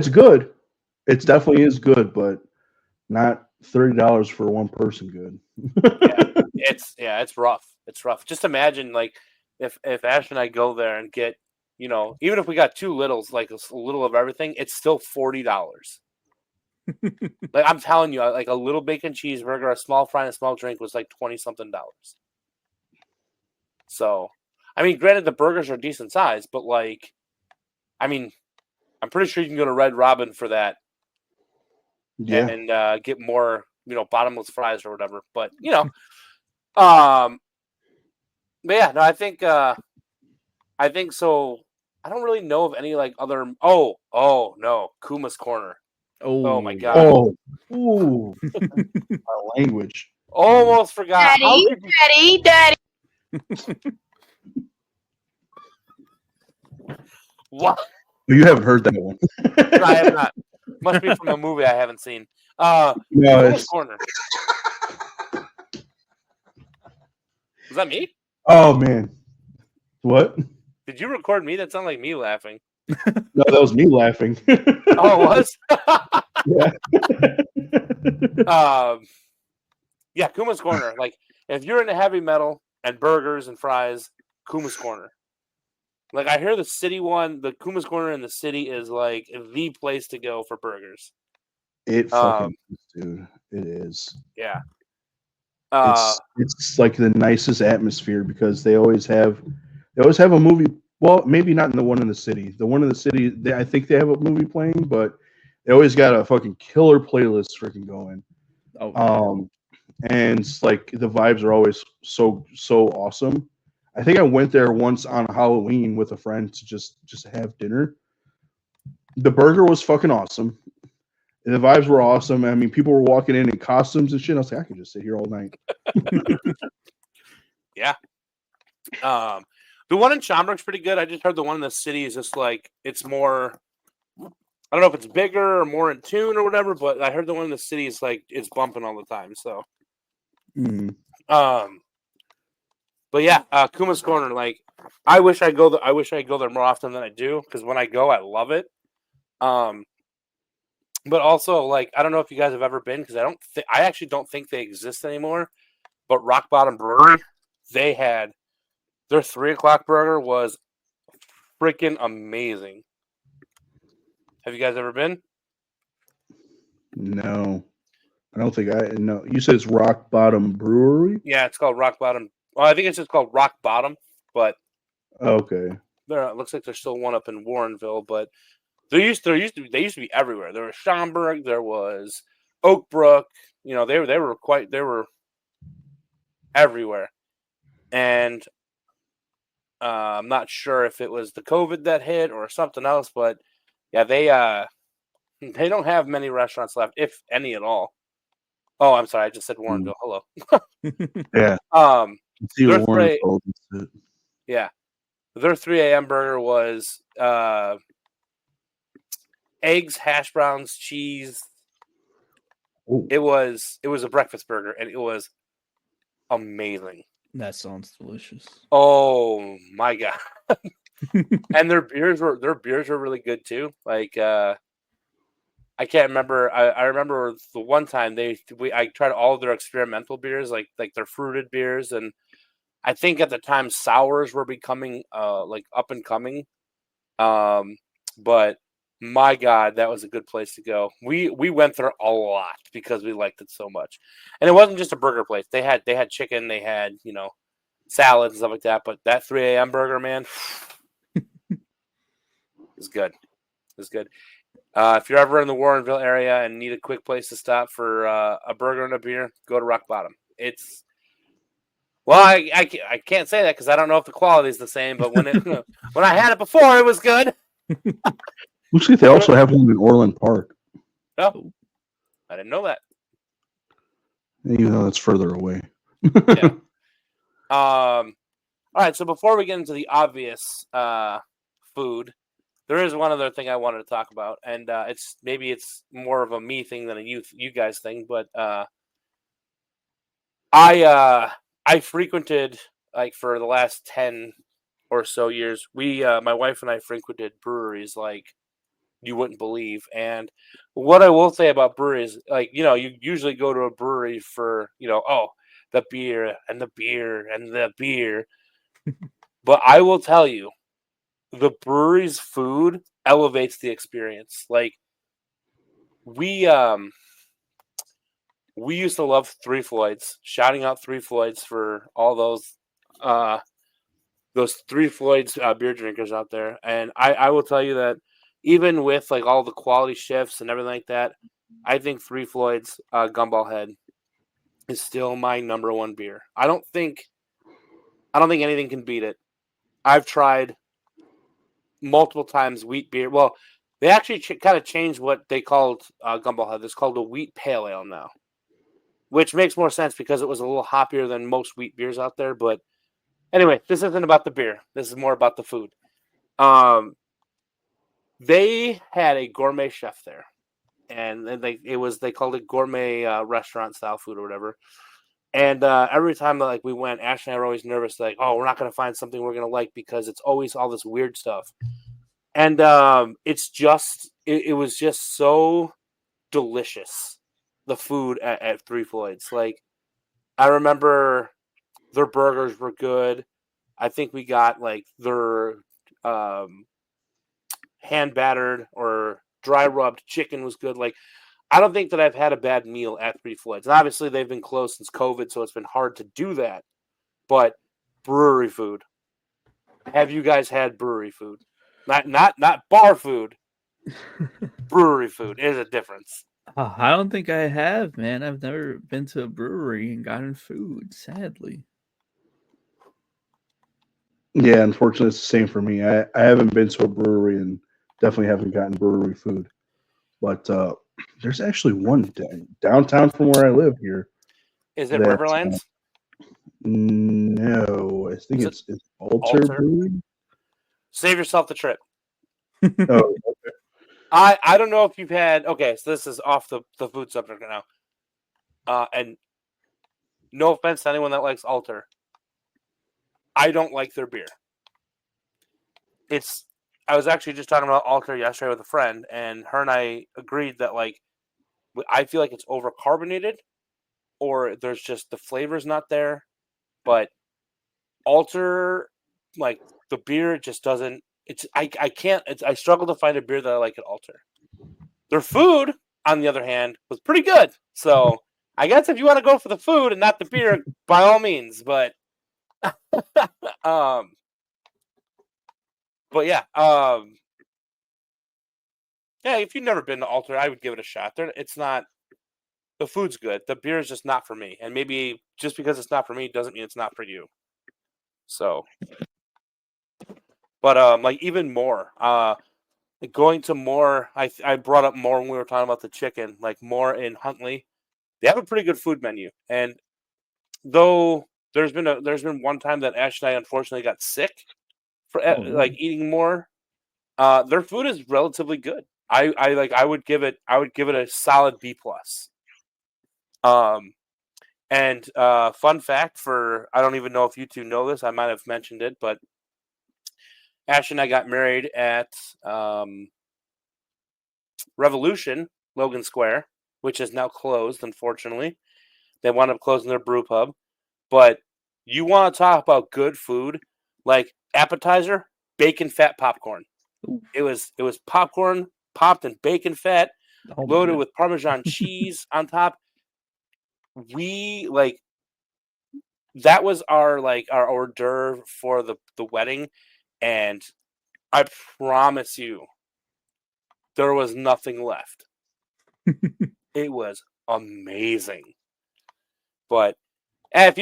good. It definitely is good, but not $30 for one person. Good. It's rough. It's rough. Just imagine like if Ash and I go there and get, even if we got two littles, like a little of everything, it's still $40. Like I'm telling you, like a little bacon cheeseburger, a small fry, and a small drink was like $20-something. So, I mean, granted the burgers are decent size, but like, I mean, I'm pretty sure you can go to Red Robin for that Yeah. and get more, bottomless fries or whatever. But but yeah, no, I think so. I don't really know of any like other. Oh no, Kuma's Corner. Oh my God. Oh, ooh, our language. Almost forgot. How Daddy, could you- daddy. What? You haven't heard that one. I have not. Must be from a movie I haven't seen. No, Kuma's it's, Corner. Was that me? oh man, what? Did you record me? That sounded like me laughing. No, that was me laughing. Oh, it was? Yeah. Yeah, Kuma's Corner. Like, if you're into heavy metal and burgers and fries, Kuma's Corner. Like, I hear the city one, the Kuma's Corner in the city is like the place to go for burgers. It fucking is, dude. It is. Yeah. It's like the nicest atmosphere because they always have a movie. Well, maybe not in the one in the city. The one in the city, I think they have a movie playing, but they always got a fucking killer playlist freaking going. Oh, And it's like the vibes are always so awesome. I think I went there once on Halloween with a friend to just have dinner. The burger was fucking awesome. The vibes were awesome. I mean, people were walking in costumes and shit. I was like, I could just sit here all night. Yeah. The one in Schaumburg's pretty good. I just heard the one in the city is just like, it's more, I don't know if it's bigger or more in tune or whatever, but I heard the one in the city is like, it's bumping all the time. So, but yeah, Kuma's Corner, like, I wish I go there more often than I do, because when I go, I love it. But also, like, I don't know if you guys have ever been, because I actually don't think they exist anymore. But Rock Bottom Brewery, they had their 3:00 burger was freaking amazing. Have you guys ever been? No, I don't think I know. You said it's Rock Bottom Brewery? Yeah, it's called Rock Bottom. Well, I think it's just called Rock Bottom, but Okay. it looks like there's still one up in Warrenville, but they used to be everywhere. There was Schaumburg, there was Oak Brook. They were everywhere. And I'm not sure if it was the COVID that hit or something else, but yeah, they don't have many restaurants left, if any at all. Oh, I'm sorry, I just said Warrenville. Hello. Yeah. See Their what Warren three- told us. Yeah. Their 3 a.m. burger was eggs, hash browns, cheese. Oh. It was a breakfast burger, and it was amazing. that sounds delicious. Oh my God. And their beers were really good too. Like I can't remember. I remember the one time I tried all of their experimental beers, like their fruited beers, and I think at the time sours were becoming like up and coming. But my God, that was a good place to go. We went there a lot because we liked it so much. And it wasn't just a burger place. They had chicken, they had, salads and stuff like that, but that 3 a.m. burger, man, is good. It's good. If you're ever in the Warrenville area and need a quick place to stop for a burger and a beer, go to Rock Bottom. It's I can't say that because I don't know if the quality is the same. But when I had it before, it was good. Looks like they also have one in Orland Park, Oh, I didn't know that. even though that's further away. Yeah. All right. So before we get into the obvious food, there is one other thing I wanted to talk about, and it's more of a me thing than a you guys thing. But I frequented, like, for the last 10 or so years. My wife and I frequented breweries like you wouldn't believe. And what I will say about breweries, like, you usually go to a brewery for, the beer and the beer and the beer. But I will tell you, the brewery's food elevates the experience. Like, we used to love Three Floyds, shouting out Three Floyds for all those Three Floyds beer drinkers out there. And I will tell you that even with, like, all the quality shifts and everything like that, I think Three Floyds Gumball Head is still my number one beer. I don't think anything can beat it. I've tried multiple times wheat beer. Well, they actually kind of changed what they called Gumball Head. It's called a wheat pale ale now, which makes more sense because it was a little hoppier than most wheat beers out there. But anyway, this isn't about the beer. This is more about the food. They had a gourmet chef there, and they called it gourmet restaurant style food or whatever. And every time that, like, we went, Ashley and I were always nervous, like, oh, we're not going to find something we're going to like because it's always all this weird stuff. And it was just so delicious, the food at Three Floyds. Like, I remember their burgers were good. I think we got, like, their hand battered or dry rubbed chicken was good. Like, I don't think that I've had a bad meal at Three Floyds. And obviously they've been closed since COVID, so it's been hard to do that. But brewery food. Have you guys had brewery food? Not bar food. Brewery food is a difference. I don't think I have, man. I've never been to a brewery and gotten food, sadly. Yeah, unfortunately, it's the same for me. I haven't been to a brewery and definitely haven't gotten brewery food. But there's actually one downtown from where I live here. Is it that, Riverlands? No, I think it's Alter Alter? Brewing. Save yourself the trip. Oh, I don't know if you've had. Okay, so this is off the food subject now. And no offense to anyone that likes Alter. I don't like their beer. I was actually just talking about Alter yesterday with a friend, and her and I agreed that, like, I feel like it's overcarbonated, or there's just the flavor's not there. But Alter, like, the beer just doesn't. I can't. I struggle to find a beer that I like at Alter. Their food, on the other hand, was pretty good. So I guess if you want to go for the food and not the beer, by all means. But but yeah, yeah. If you've never been to Alter, I would give it a shot. It's not. The food's good. The beer is just not for me. And maybe just because it's not for me doesn't mean it's not for you. So, but like, even more, going to more. I brought up more when we were talking about the chicken. Like, more in Huntley, they have a pretty good food menu. And though there's been one time that Ash and I unfortunately got sick for like eating more, their food is relatively good. I would give it a solid B plus. And fun fact I don't even know if you two know this, I might have mentioned it, but Ash and I got married at Revolution, Logan Square, which is now closed, unfortunately. They wound up closing their brew pub. But you want to talk about good food, like appetizer, bacon fat popcorn. Ooh. It was popcorn popped in bacon fat, loaded man. with Parmesan cheese on top. That was our hors d'oeuvre for the wedding, and I promise you, there was nothing left. It was amazing. But if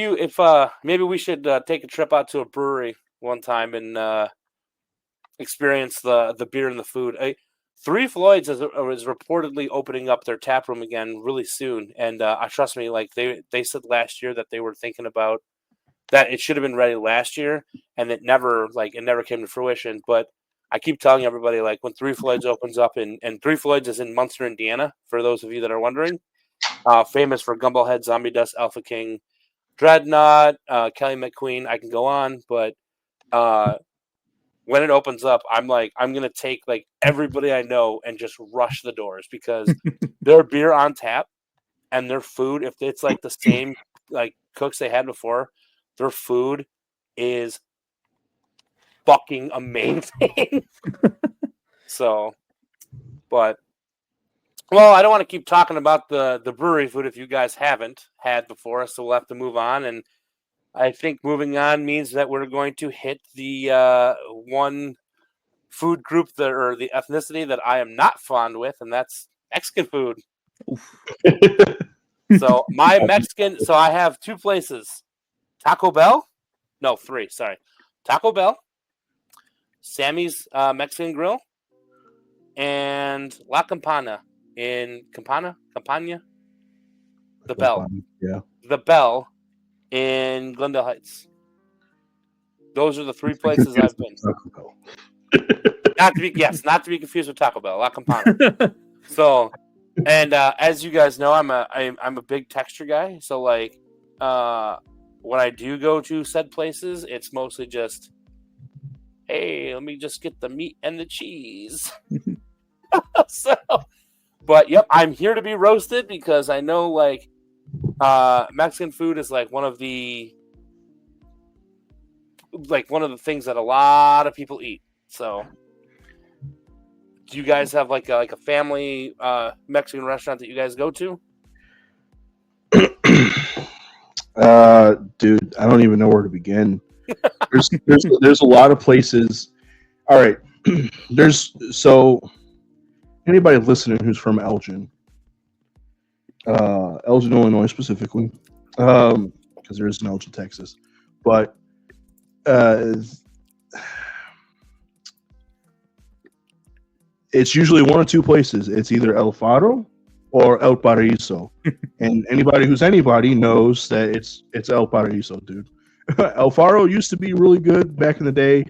maybe we should take a trip out to a brewery one time and experience the beer and the food. Three Floyds is reportedly opening up their tap room again really soon, and trust me, like they said last year that they were thinking about that it should have been ready last year, and it never came to fruition. But I keep telling everybody, like, when Three Floyds opens up, and Three Floyds is in Munster, Indiana, for those of you that are wondering, famous for Gumballhead, Zombie Dust, Alpha King, Dreadnought, Kelly McQueen. I can go on, but when it opens up, I'm gonna take like everybody I know and just rush the doors because their beer on tap and their food, if it's like the same like cooks they had before, their food is fucking amazing. So, but well, I don't want to keep talking about the brewery food if you guys haven't had before, so we'll have to move on. And I think moving on means that we're going to hit the one food group or the ethnicity that I am not fond with, and that's Mexican food. So my Mexican, so I have two places: Taco Bell, no, three. Sorry, Taco Bell, Sammy's Mexican Grill, and La Campana in Campana, the Bell, Yeah, the Bell in Glendale Heights. Those are the three places I've been. Not to be confused with Taco Bell, La Campana. So, and as you guys know, I'm a big texture guy. So like, when I do go to said places, it's mostly just, hey, let me just get the meat and the cheese. So, but yep, I'm here to be roasted because I know like Mexican food is like one of the things that a lot of people eat. So, do you guys have like a family Mexican restaurant that you guys go to? Dude, I don't even know where to begin. There's a lot of places. All right, so anybody listening who's from Elgin, Illinois specifically, because there is an Elgin, Texas, but it's usually one of two places. It's either El Faro or El Paraíso, and anybody who's anybody knows that it's El Paraíso, dude. El Faro used to be really good back in the day.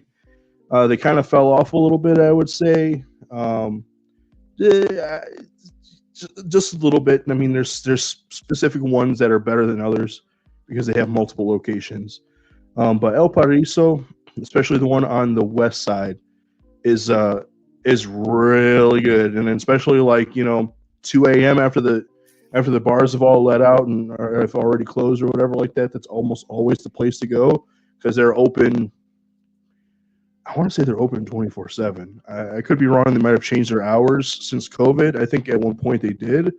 They kind of fell off a little bit, I would say. Just a little bit. I mean, there's specific ones that are better than others because they have multiple locations. But El Paraíso, especially the one on the west side, is really good, and especially like 2 a.m. after the bars have all let out and or have already closed or whatever like that. That's almost always the place to go because they're open. I want to say they're open 24/7. I could be wrong. They might have changed their hours since COVID. I think at one point they did,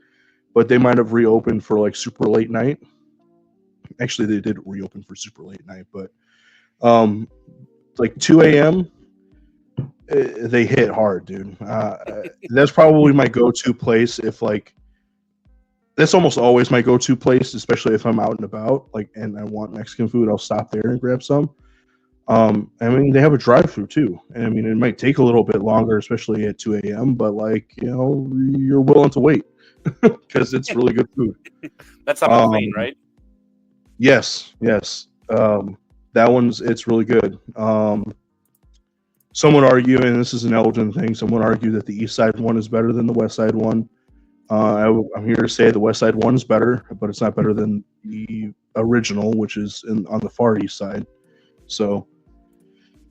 but they might have reopened for like super late night. Actually, they did reopen for super late night, but like 2 a.m. They hit hard, dude. That's probably my go-to place. That's almost always my go-to place, especially if I'm out and about, and I want Mexican food. I'll stop there and grab some. I mean, they have a drive-through too, and I mean, it might take a little bit longer, especially at 2 a.m. But you're willing to wait because it's really good food. That's on McLean, right? Yes. That it's really good. Some would argue, and this is an Elgin thing, some would argue that the East Side one is better than the West Side one. I'm here to say the West Side one is better, but it's not better than the original, which is on the far East Side. So,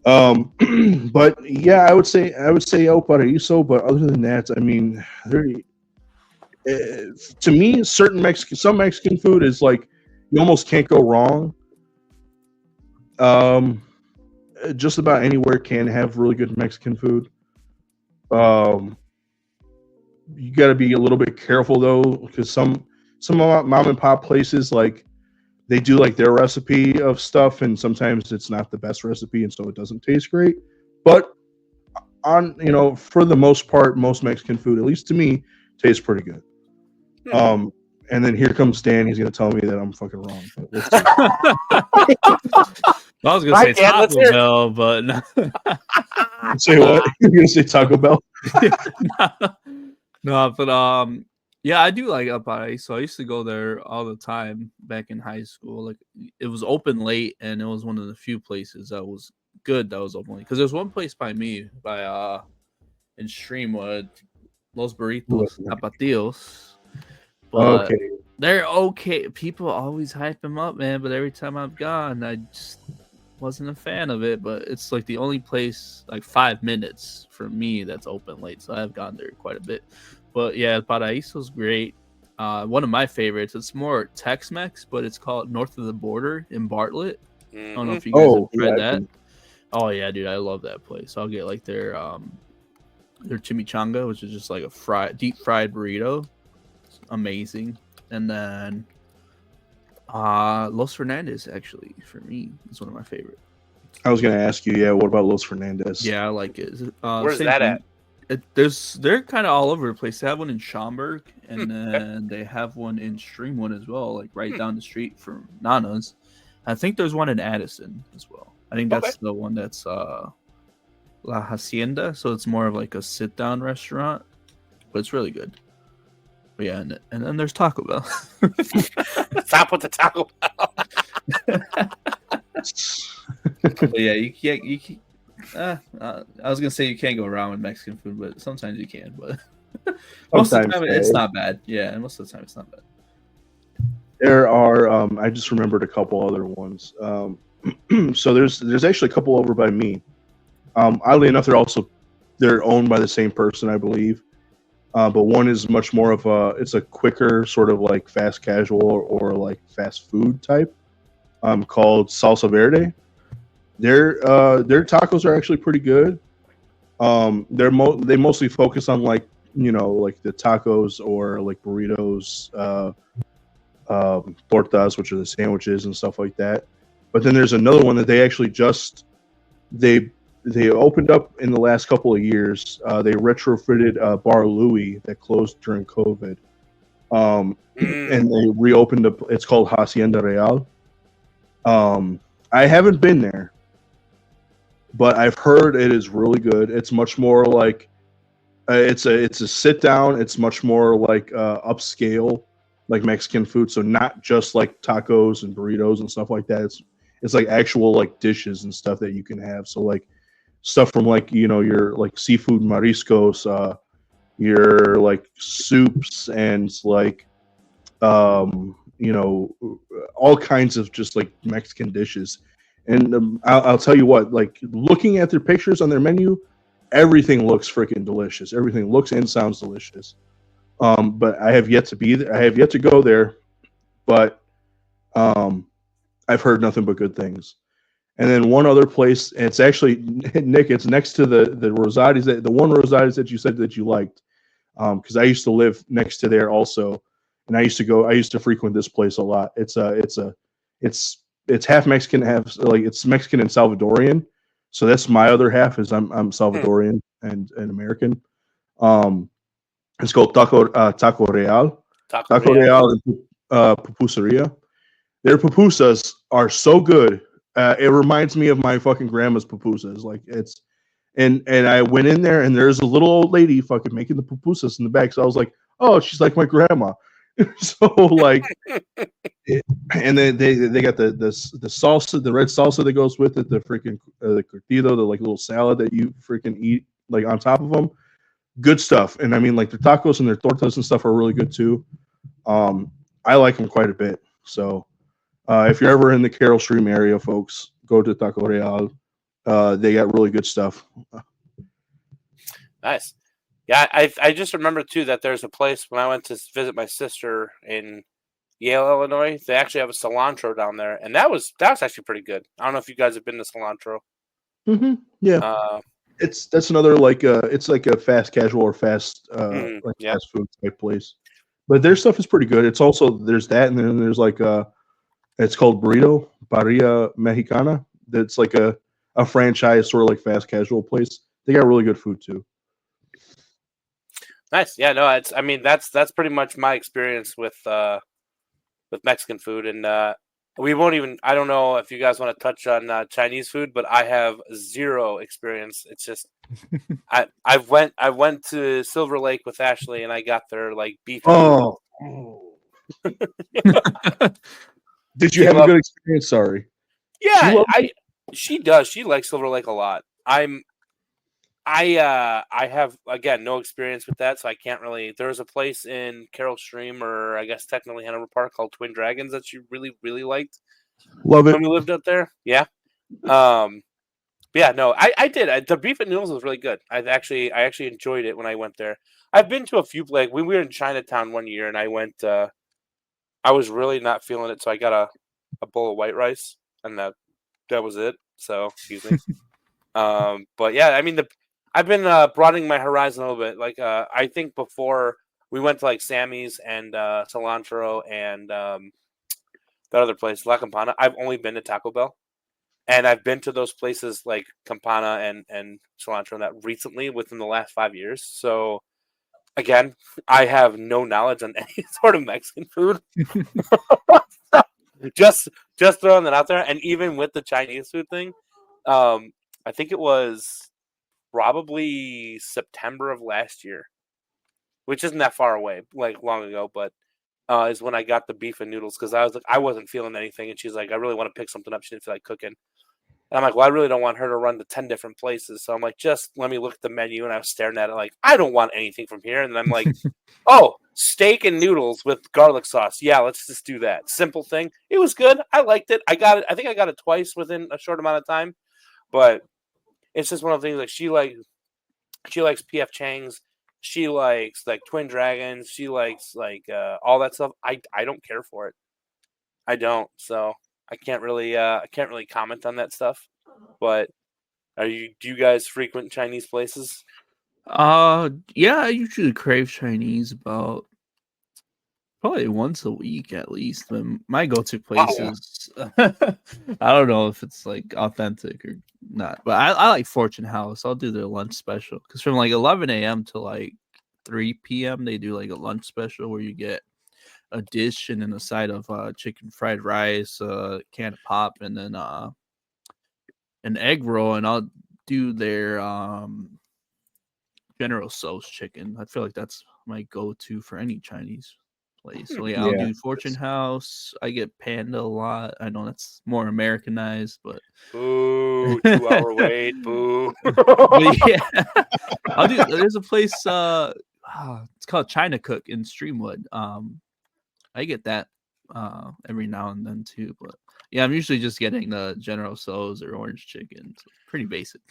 but yeah, I would say El Paraíso. But other than that, I mean, to me, some Mexican food is like you almost can't go wrong. Just about anywhere can have really good Mexican food. You got to be a little bit careful though, because some mom and pop places they do their recipe of stuff, and sometimes it's not the best recipe, and so it doesn't taste great. But for the most part, most Mexican food, at least to me, tastes pretty good. And then here comes Dan. He's going to tell me that I'm fucking wrong. But let's see. I was going to say Taco Bell, but no. Say what? You're gonna say Taco Bell? No, but yeah, I do like El Paraíso. I used to go there all the time back in high school. Like it was open late, and it was one of the few places that was good that was open late. Because there's one place by me, in Streamwood, Los Burritos Tapatios, but Okay. they're okay. People always hype them up, man. But every time I've gone, I just wasn't a fan of it. But it's like the only place like 5 minutes for me that's open late, so I've gone there quite a bit. But yeah, Paraíso's great. One of my favorites. It's more Tex-Mex, but it's called North of the Border in Bartlett. I don't know if you guys have tried that. Oh yeah, dude, I love that place. I'll get like their chimichanga, which is just like a deep fried burrito. It's amazing. And then Los Fernandez actually for me is one of my favorite. I was gonna ask you, yeah, what about Los Fernandez? Yeah, I like it. Where's that at? They're kind of all over the place. They have one in Schaumburg, and then they have one in Streamwood as well, like right down the street from Nana's. I think there's one in Addison as well. I think that's the one that's La Hacienda, so it's more of like a sit-down restaurant, but it's really good. But yeah, and then there's Taco Bell. Stop with the Taco Bell. But yeah, you can't. I was gonna say you can't go wrong with Mexican food, but sometimes you can. But most of the time, it's not bad. Yeah, and most of the time, it's not bad. There are. I just remembered a couple other ones. So there's actually a couple over by me. Oddly enough, they're owned by the same person, I believe. But one is much more of it's a quicker sort of like fast casual or like fast food type. Called Salsa Verde. Their tacos are actually pretty good. They mostly focus on like like the tacos or like burritos, tortas, which are the sandwiches and stuff like that. But then there's another one that they actually they opened up in the last couple of years. They retrofitted Bar Louie that closed during COVID, and they reopened it's called Hacienda Real. I haven't been there, but I've heard it is really good. It's much more like it's a sit down. It's much more like upscale, like Mexican food. So not just like tacos and burritos and stuff like that. It's like actual like dishes and stuff that you can have. So like stuff from like your like seafood mariscos, your like soups and like all kinds of just like Mexican dishes. And I'll tell you what, like looking at their pictures on their menu, everything looks freaking delicious. Everything looks and sounds delicious. But I have yet to be there. I have yet to go there, but I've heard nothing but good things. And then one other place, and it's actually Nick. It's next to the Rosati's, the one Rosati's that you said that you liked, because I used to live next to there also, and I used to frequent this place a lot. It's half Mexican, half like it's Mexican and Salvadorian. So that's my other half. Is I'm Salvadorian and American. It's called Taco Real. Taco Real and Pupuseria. Their pupusas are so good. It reminds me of my fucking grandma's pupusas. Like and I went in there and there's a little old lady fucking making the pupusas in the back. So I was like, oh, she's like my grandma. So like, and then they got the salsa, the red salsa that goes with it, the freaking the curtido, the like little salad that you freaking eat like on top of them. Good stuff. And I mean like their tacos and their tortas and stuff are really good too. I like them quite a bit. So if you're ever in the Carroll Stream area, folks, go to Taco Real. They got really good stuff. Nice. Yeah, I just remember too that there's a place when I went to visit my sister in Yale, Illinois. They actually have a cilantro down there, and that was actually pretty good. I don't know if you guys have been to cilantro. Mm-hmm. Yeah, that's another like it's like a fast casual or fast fast food type place, but their stuff is pretty good. It's also there's that, and then there's like it's called Burrito Barria Mexicana. That's like a franchise sort of like fast casual place. They got really good food too. Nice. Yeah, no, that's pretty much my experience with Mexican food, and We won't even. I don't know if you guys want to touch on Chinese food, but I have zero experience. It's just I went to Silver Lake with Ashley, and I got their like beef. And Oh. Did you She have a loved- good experience? Sorry. yeah, She loved she does. She likes Silver Lake a lot. I have again no experience with that, so I can't really. There's a place in Carroll Stream, or I guess technically Hanover Park, called Twin Dragons that she really liked Love it. when we lived out there. Yeah. But yeah, no, I did. The beef and noodles was really good. I actually enjoyed it when I went there. I've been to a few like we were in Chinatown one year, and I went. I was really not feeling it, so I got a bowl of white rice, and that was it. So excuse me. But yeah, I mean I've been broadening my horizon a little bit. Like I think before we went to like Sammy's and Cilantro and that other place, La Campana. I've only been to Taco Bell. And I've been to those places like Campana and Cilantro and that recently within the last 5 years. So again, I have no knowledge on any sort of Mexican food. just throwing that out there. And even with the Chinese food thing, I think it was probably September of last year, which isn't that far away, like long ago, but is when I got the beef and noodles because I was like, I wasn't feeling anything. And she's like, I really want to pick something up. She didn't feel like cooking. And I'm like, well, I really don't want her to run to 10 different places. So I'm like, just let me look at the menu. And I was staring at it like, I don't want anything from here. And then I'm like, oh, steak and noodles with garlic sauce. Yeah, let's just do that. Simple thing. It was good. I liked it. I got it. I think I got it twice within a short amount of time. But it's just one of the things like she likes P.F. Chang's. She likes like Twin Dragons. She likes like all that stuff. I don't care for it. I don't. So I can't really comment on that stuff. But do you guys frequent Chinese places? Yeah, I usually crave Chinese about probably once a week at least. But my go-to places, I don't know if it's like authentic or not, but I like Fortune House. I'll do their lunch special because from like 11 a.m. to like 3 p.m. they do like a lunch special where you get a dish and then a side of chicken fried rice, can of pop, and then an egg roll. And I'll do their General Tso's chicken. I feel like that's my go-to for any Chinese place. So yeah, I'll do Fortune House. I get Panda a lot. I know that's more Americanized, but boo, 2 hour wait, boo. but yeah, I'll do. There's a place. It's called China Cook in Streamwood. I get that every now and then too. But yeah, I'm usually just getting the General Tso's or orange chicken. So pretty basic.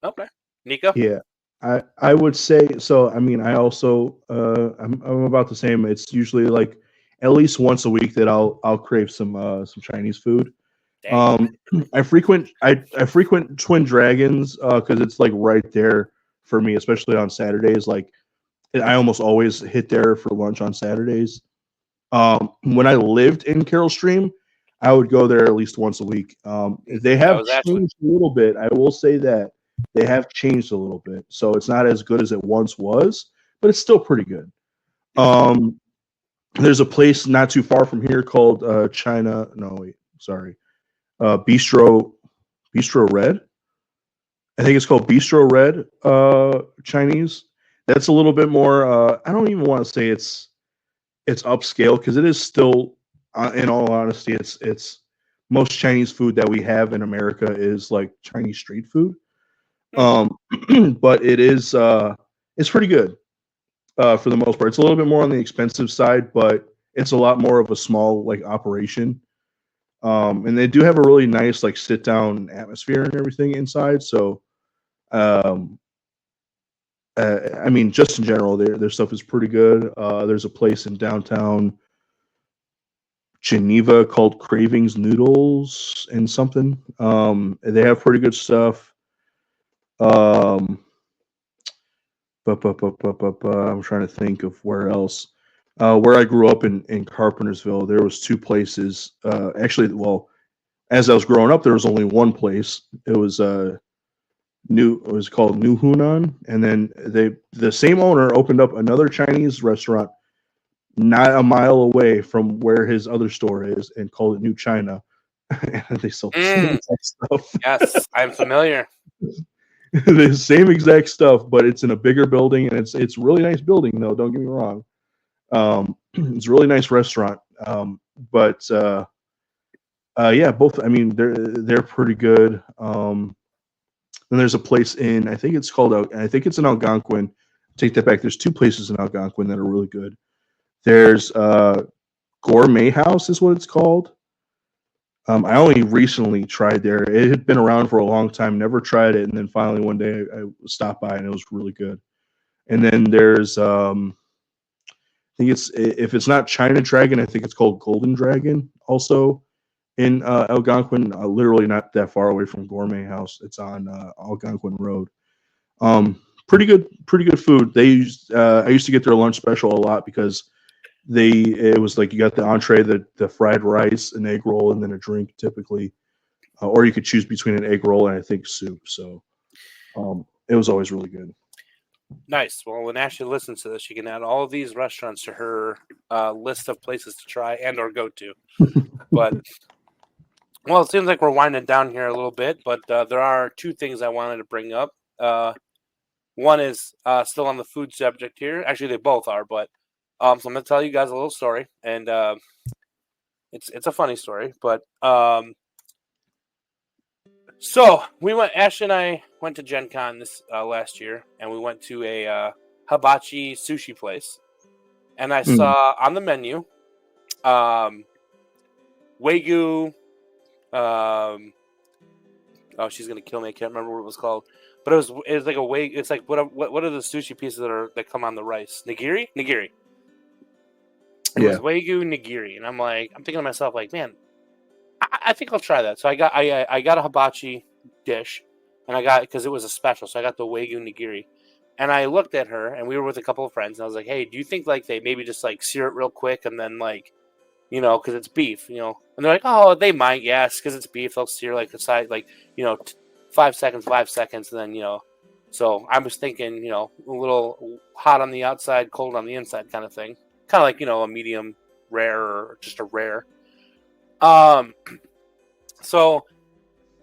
Okay, Nico. Yeah, I would say so. I mean, I also I'm about the same. It's usually like at least once a week that I'll crave some Chinese food. Dang. I frequent Twin Dragons because it's like right there for me, especially on Saturdays. Like I almost always hit there for lunch on Saturdays. When I lived in Carroll Stream, I would go there at least once a week. They have changed a little bit. I will say that they have changed a little bit, so it's not as good as it once was, but it's still pretty good. There's a place not too far from here called Bistro Red. I think it's called Bistro Red Chinese. That's a little bit more. I don't even want to say it's upscale because it is still, in all honesty, it's most Chinese food that we have in America is like Chinese street food. But it is it's pretty good for the most part. It's a little bit more on the expensive side, but it's a lot more of a small like operation. And they do have a really nice like sit down atmosphere and everything inside. So, I mean, just in general, their stuff is pretty good. There's a place in downtown Geneva called Cravings Noodles and something. They have pretty good stuff. I'm trying to think of where else. Where I grew up in Carpentersville, there was two places. Actually, well, as I was growing up, there was only one place. It was It was called New Hunan, and then the same owner opened up another Chinese restaurant not a mile away from where his other store is, and called it New China. And they sell the same exact stuff. Yes, I'm familiar. The same exact stuff, but it's in a bigger building, and it's a really nice building though. Don't get me wrong. It's a really nice restaurant. But yeah, both. I mean, they're pretty good. Then there's a place in, I think it's called I think it's in Algonquin. Take that back. There's two places in Algonquin that are really good. There's Gourmet House is what it's called. I only recently tried there. It had been around for a long time, never tried it, and then finally one day I stopped by and it was really good. And then there's I think it's, if it's not China Dragon, I think it's called Golden Dragon, also in Algonquin, literally not that far away from Gourmet House. It's on Algonquin Road. Pretty good food. They used, I used to get their lunch special a lot because it was like you got the entree, the fried rice, an egg roll, and then a drink typically, or you could choose between an egg roll and I think soup. So it was always really good. Nice. Well, when Ashley listens to this, she can add all of these restaurants to her list of places to try and or go to. But well, it seems like we're winding down here a little bit, but there are two things I wanted to bring up. One is still on the food subject here. Actually, they both are, but so I'm going to tell you guys a little story, and it's a funny story. But so Ashley and I went to Gen Con this last year, and we went to a hibachi sushi place, and I saw on the menu Wagyu. Oh, she's gonna kill me. I can't remember what it was called, but it was like a Wagyu. It's like what are the sushi pieces that come on the rice? Nigiri. It was Wagyu nigiri, and I'm thinking to myself, like, man, I think I'll try that. So I got a hibachi dish, and I got, because it was a special, so I got the Wagyu nigiri. And I looked at her, and we were with a couple of friends, and I was like, hey, do you think like they maybe just like sear it real quick and then like, you know, because it's beef, you know? And they're like, oh, they might, yes, because it's beef, they'll sear like the side, like, you know, 5 seconds, and then, you know. So I was thinking, you know, a little hot on the outside, cold on the inside kind of thing. Kind of like, you know, a medium rare or just a rare. So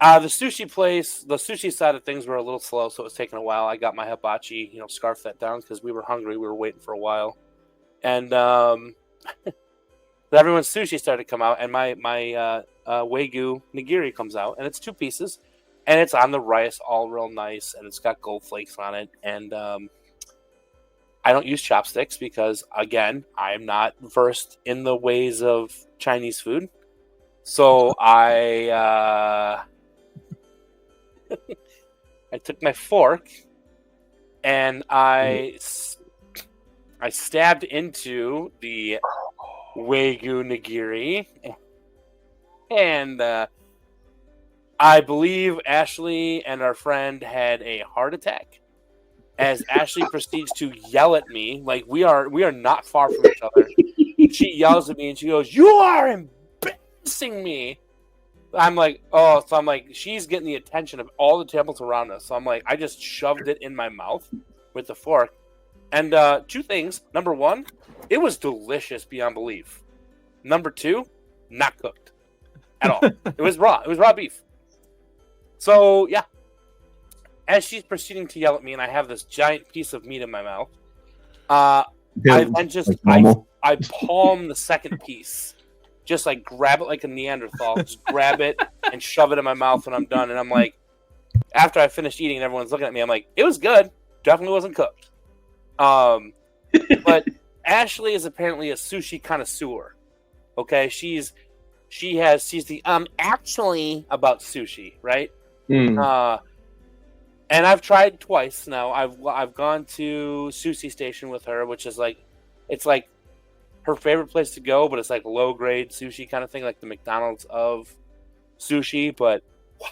the sushi place, the sushi side of things were a little slow, so it was taking a while. I got my hibachi, you know, scarfed that down because we were hungry. We were waiting for a while. And everyone's sushi started to come out, and my Wagyu nigiri comes out, and it's 2 pieces, and it's on the rice, all real nice, and it's got gold flakes on it. And I don't use chopsticks because, again, I am not versed in the ways of Chinese food. So I took my fork and I stabbed into the Wagyu nigiri, and I believe Ashley and our friend had a heart attack as Ashley proceeds to yell at me. Like, we are not far from each other. She yells at me and she goes, "You are embarrassing me." I'm like, oh, so I'm like, she's getting the attention of all the tables around us. So I'm like, I just shoved it in my mouth with the fork. And 2 things. Number 1, it was delicious beyond belief. Number 2, not cooked at all. It was raw. It was raw beef. So, yeah. As she's proceeding to yell at me and I have this giant piece of meat in my mouth, I palm the second piece. Just like grab it like a Neanderthal, just grab it and shove it in my mouth when I'm done. And I'm like, after I finished eating and everyone's looking at me, I'm like, it was good. Definitely wasn't cooked. But Ashley is apparently a sushi connoisseur. Okay, she's the actually about sushi, right? And I've tried twice now. I've gone to Sushi Station with her, which is like, it's like her favorite place to go, but it's like low grade sushi kind of thing, like the McDonald's of sushi. But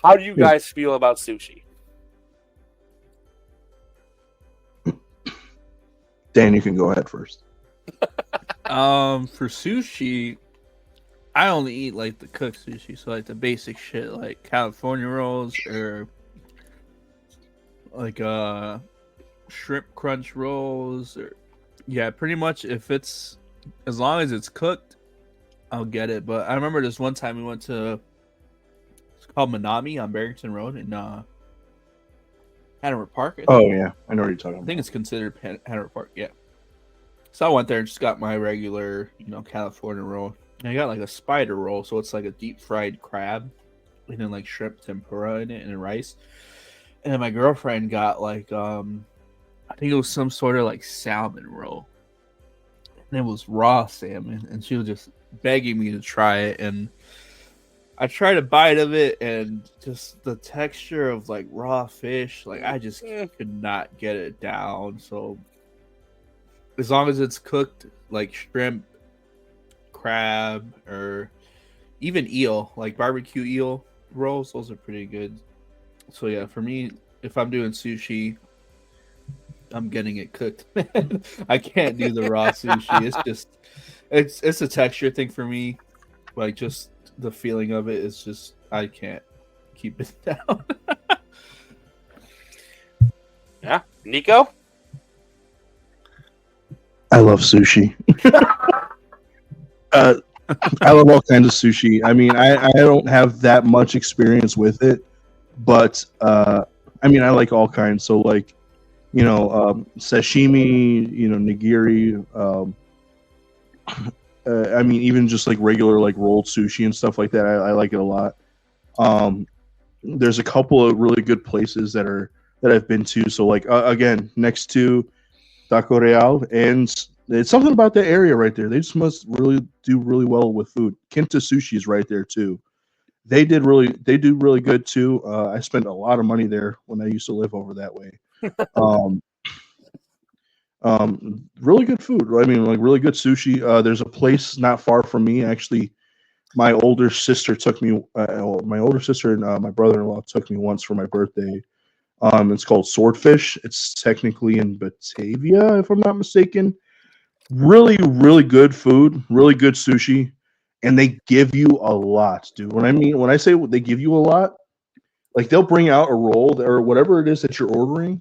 how do you guys feel about sushi? Dan, you can go ahead first. For sushi, I only eat like the cooked sushi, so like the basic shit, like California rolls or like shrimp crunch rolls, or pretty much if it's as long as it's cooked, I'll get it. But I remember this one time we went to, it's called Minami on Barrington Road in Hanover Park. I think. Oh yeah, I know what you're talking I about. think it's considered Hanover Park. Yeah. So I went there and just got my regular, California roll. And I got like a spider roll, so it's like a deep fried crab, and then like shrimp tempura in it and then rice. And then my girlfriend got like I think it was some sort of like salmon roll. And it was raw salmon, and she was just begging me to try it, and I tried a bite of it, and just the texture of like raw fish, like I just could not get it down. So as long as it's cooked, like shrimp, crab, or even eel, like barbecue eel rolls, those are pretty good. So yeah, for me, if I'm doing sushi, I'm getting it cooked. I can't do the raw sushi. It's just it's a texture thing for me. Like just the feeling of it is just I can't keep it down. Yeah, Nico. I love sushi. I love all kinds of sushi. I mean, I don't have that much experience with it, but I mean, I like all kinds. So like, sashimi, nigiri. I mean, even just like regular like rolled sushi and stuff like that. I like it a lot. There's a couple of really good places that I've been to. So like again, next to Taco Real, and it's something about that area right there. They just must really do really well with food. Kinta Sushi is right there too. They do really good too. I spent a lot of money there when I used to live over that way. Really good food. I mean, like really good sushi. There's a place not far from me. Actually, my older sister took me. My older sister and my brother-in-law took me once for my birthday. It's called Swordfish. It's technically in Batavia, if I'm not mistaken. Really, really good food. Really good sushi, and they give you a lot, dude. When I say they give you a lot, like they'll bring out a roll or whatever it is that you're ordering.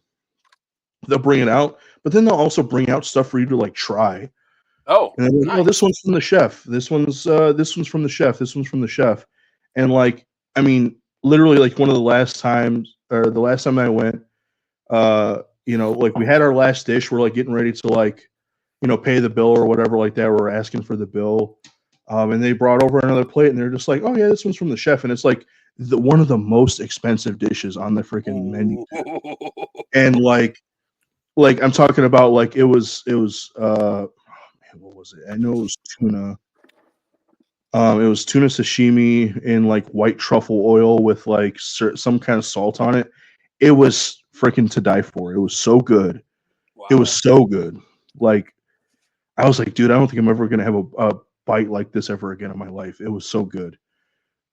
They'll bring it out, but then they'll also bring out stuff for you to like try. Oh, And then, nice. this one's from the chef. This one's from the chef. This one's from the chef. And like, I mean, literally, like one of the last times, or the last time I went, like we had our last dish. We're like getting ready to like, pay the bill or whatever like that. We're asking for the bill, and they brought over another plate, and they're just like, "Oh yeah, this one's from the chef," and it's like one of the most expensive dishes on the freaking menu, and like I'm talking about like it was what was it? I know it was tuna. It was tuna sashimi in like white truffle oil with like some kind of salt on it. It was freaking to die for. It was so good. Wow. It was so good. Like I was like, dude, I don't think I'm ever gonna have a bite like this ever again in my life. It was so good.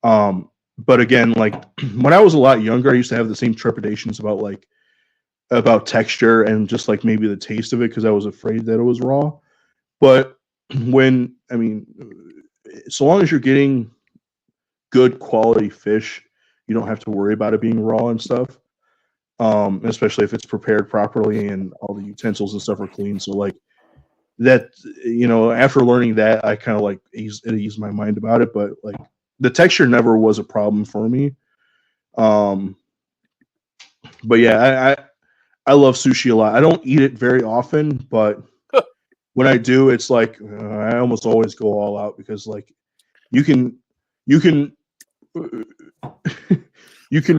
But again, like when I was a lot younger, I used to have the same trepidations about texture and just like maybe the taste of it because I was afraid that it was raw. But so long as you're getting good quality fish, you don't have to worry about it being raw and stuff. Especially if it's prepared properly and all the utensils and stuff are clean. So like that, after learning that, I kind of like eased my mind about it. But like the texture never was a problem for me. But yeah, I love sushi a lot. I don't eat it very often, but when I do, it's like I almost always go all out because like you can freaking you can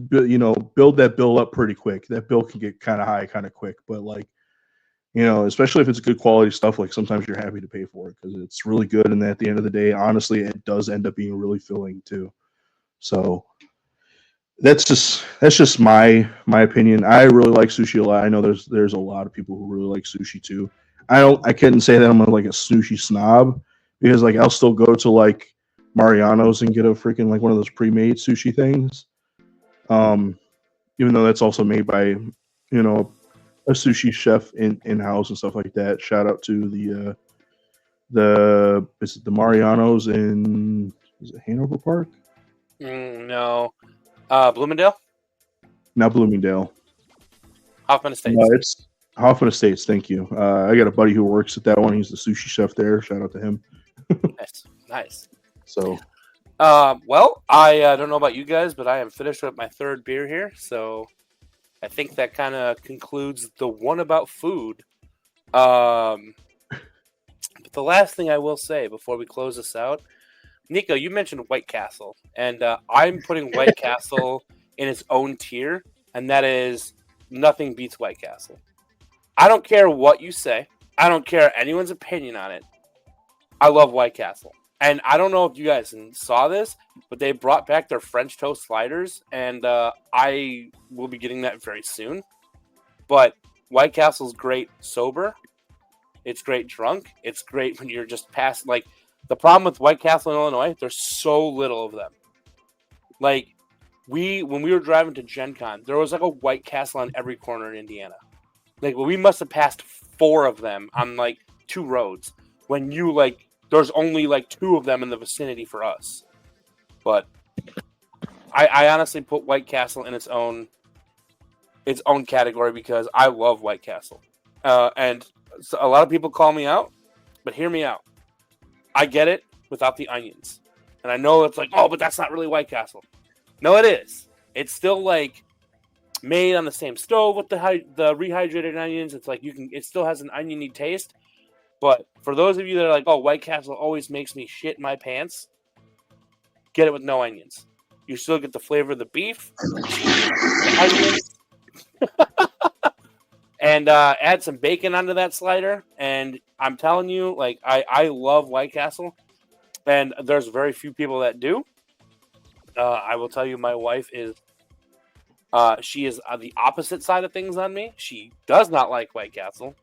build that bill up pretty quick. That bill can get kind of high kind of quick, but like especially if it's good quality stuff, like sometimes you're happy to pay for it because it's really good, and at the end of the day, honestly, it does end up being really filling too. So that's just my opinion. I really like sushi a lot. I know there's a lot of people who really like sushi too. I couldn't say that I'm like a sushi snob because like I'll still go to like Mariano's and get a freaking like one of those pre-made sushi things. Even though that's also made by a sushi chef in house and stuff like that. Shout out to the Mariano's in Hanover Park? No. Bloomingdale? Not Bloomingdale. Hoffman Estates. No, it's Hoffman Estates, thank you. I got a buddy who works at that one. He's the sushi chef there. Shout out to him. Nice. So, Well, I don't know about you guys, but I am finished with my third beer here, so I think that kind of concludes the one about food. But the last thing I will say before we close this out, Nico, you mentioned White Castle, and I'm putting White Castle in its own tier, and that is nothing beats White Castle. I don't care what you say. I don't care anyone's opinion on it. I love White Castle. And I don't know if you guys saw this, but they brought back their French toast sliders, and I will be getting that very soon. But White Castle's great sober. It's great drunk. It's great when you're just past. Like, the problem with White Castle in Illinois, there's so little of them. Like, when we were driving to Gen Con, there was like a White Castle on every corner in Indiana. Like, we must have passed 4 of them on like 2 roads. When you there's only like 2 of them in the vicinity for us. But I honestly put White Castle in its own category because I love White Castle. And so a lot of people call me out, but hear me out. I get it without the onions. And I know it's like, oh, but that's not really White Castle. No, it is. It's still like made on the same stove with the rehydrated onions. It's like it still has an oniony taste. But for those of you that are like, oh, White Castle always makes me shit my pants, get it with no onions. You still get the flavor of the beef, onions, and add some bacon onto that slider. And I'm telling you, like, I love White Castle, and there's very few people that do. I will tell you, my wife is she is on the opposite side of things on me. She does not like White Castle.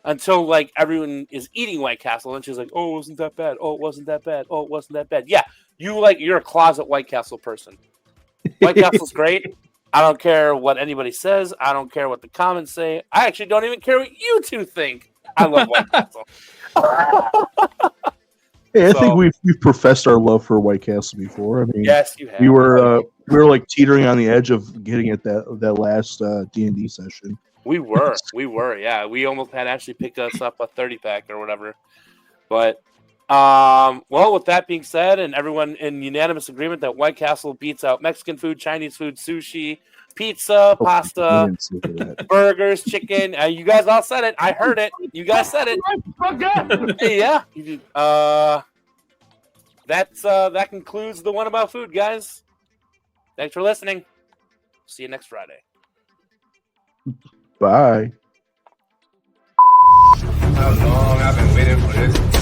Until, like, everyone is eating White Castle, and she's like, oh, it wasn't that bad. Oh, it wasn't that bad. Oh, it wasn't that bad. Yeah, you're a closet White Castle person. White Castle's great. I don't care what anybody says. I don't care what the comments say. I actually don't even care what you two think. I love White Castle. hey, I think we've professed our love for White Castle before. I mean, yes, you have. We were like teetering on the edge of getting at that last D&D session. We were, yeah. We almost had actually picked us up a 30-pack or whatever. But, well, with that being said, and everyone in unanimous agreement that White Castle beats out Mexican food, Chinese food, sushi, pizza, pasta, burgers, chicken. You guys all said it. I heard it. You guys said it. Yeah. That concludes the one about food, guys. Thanks for listening. See you next Friday. Bye. How long I've been waiting for this.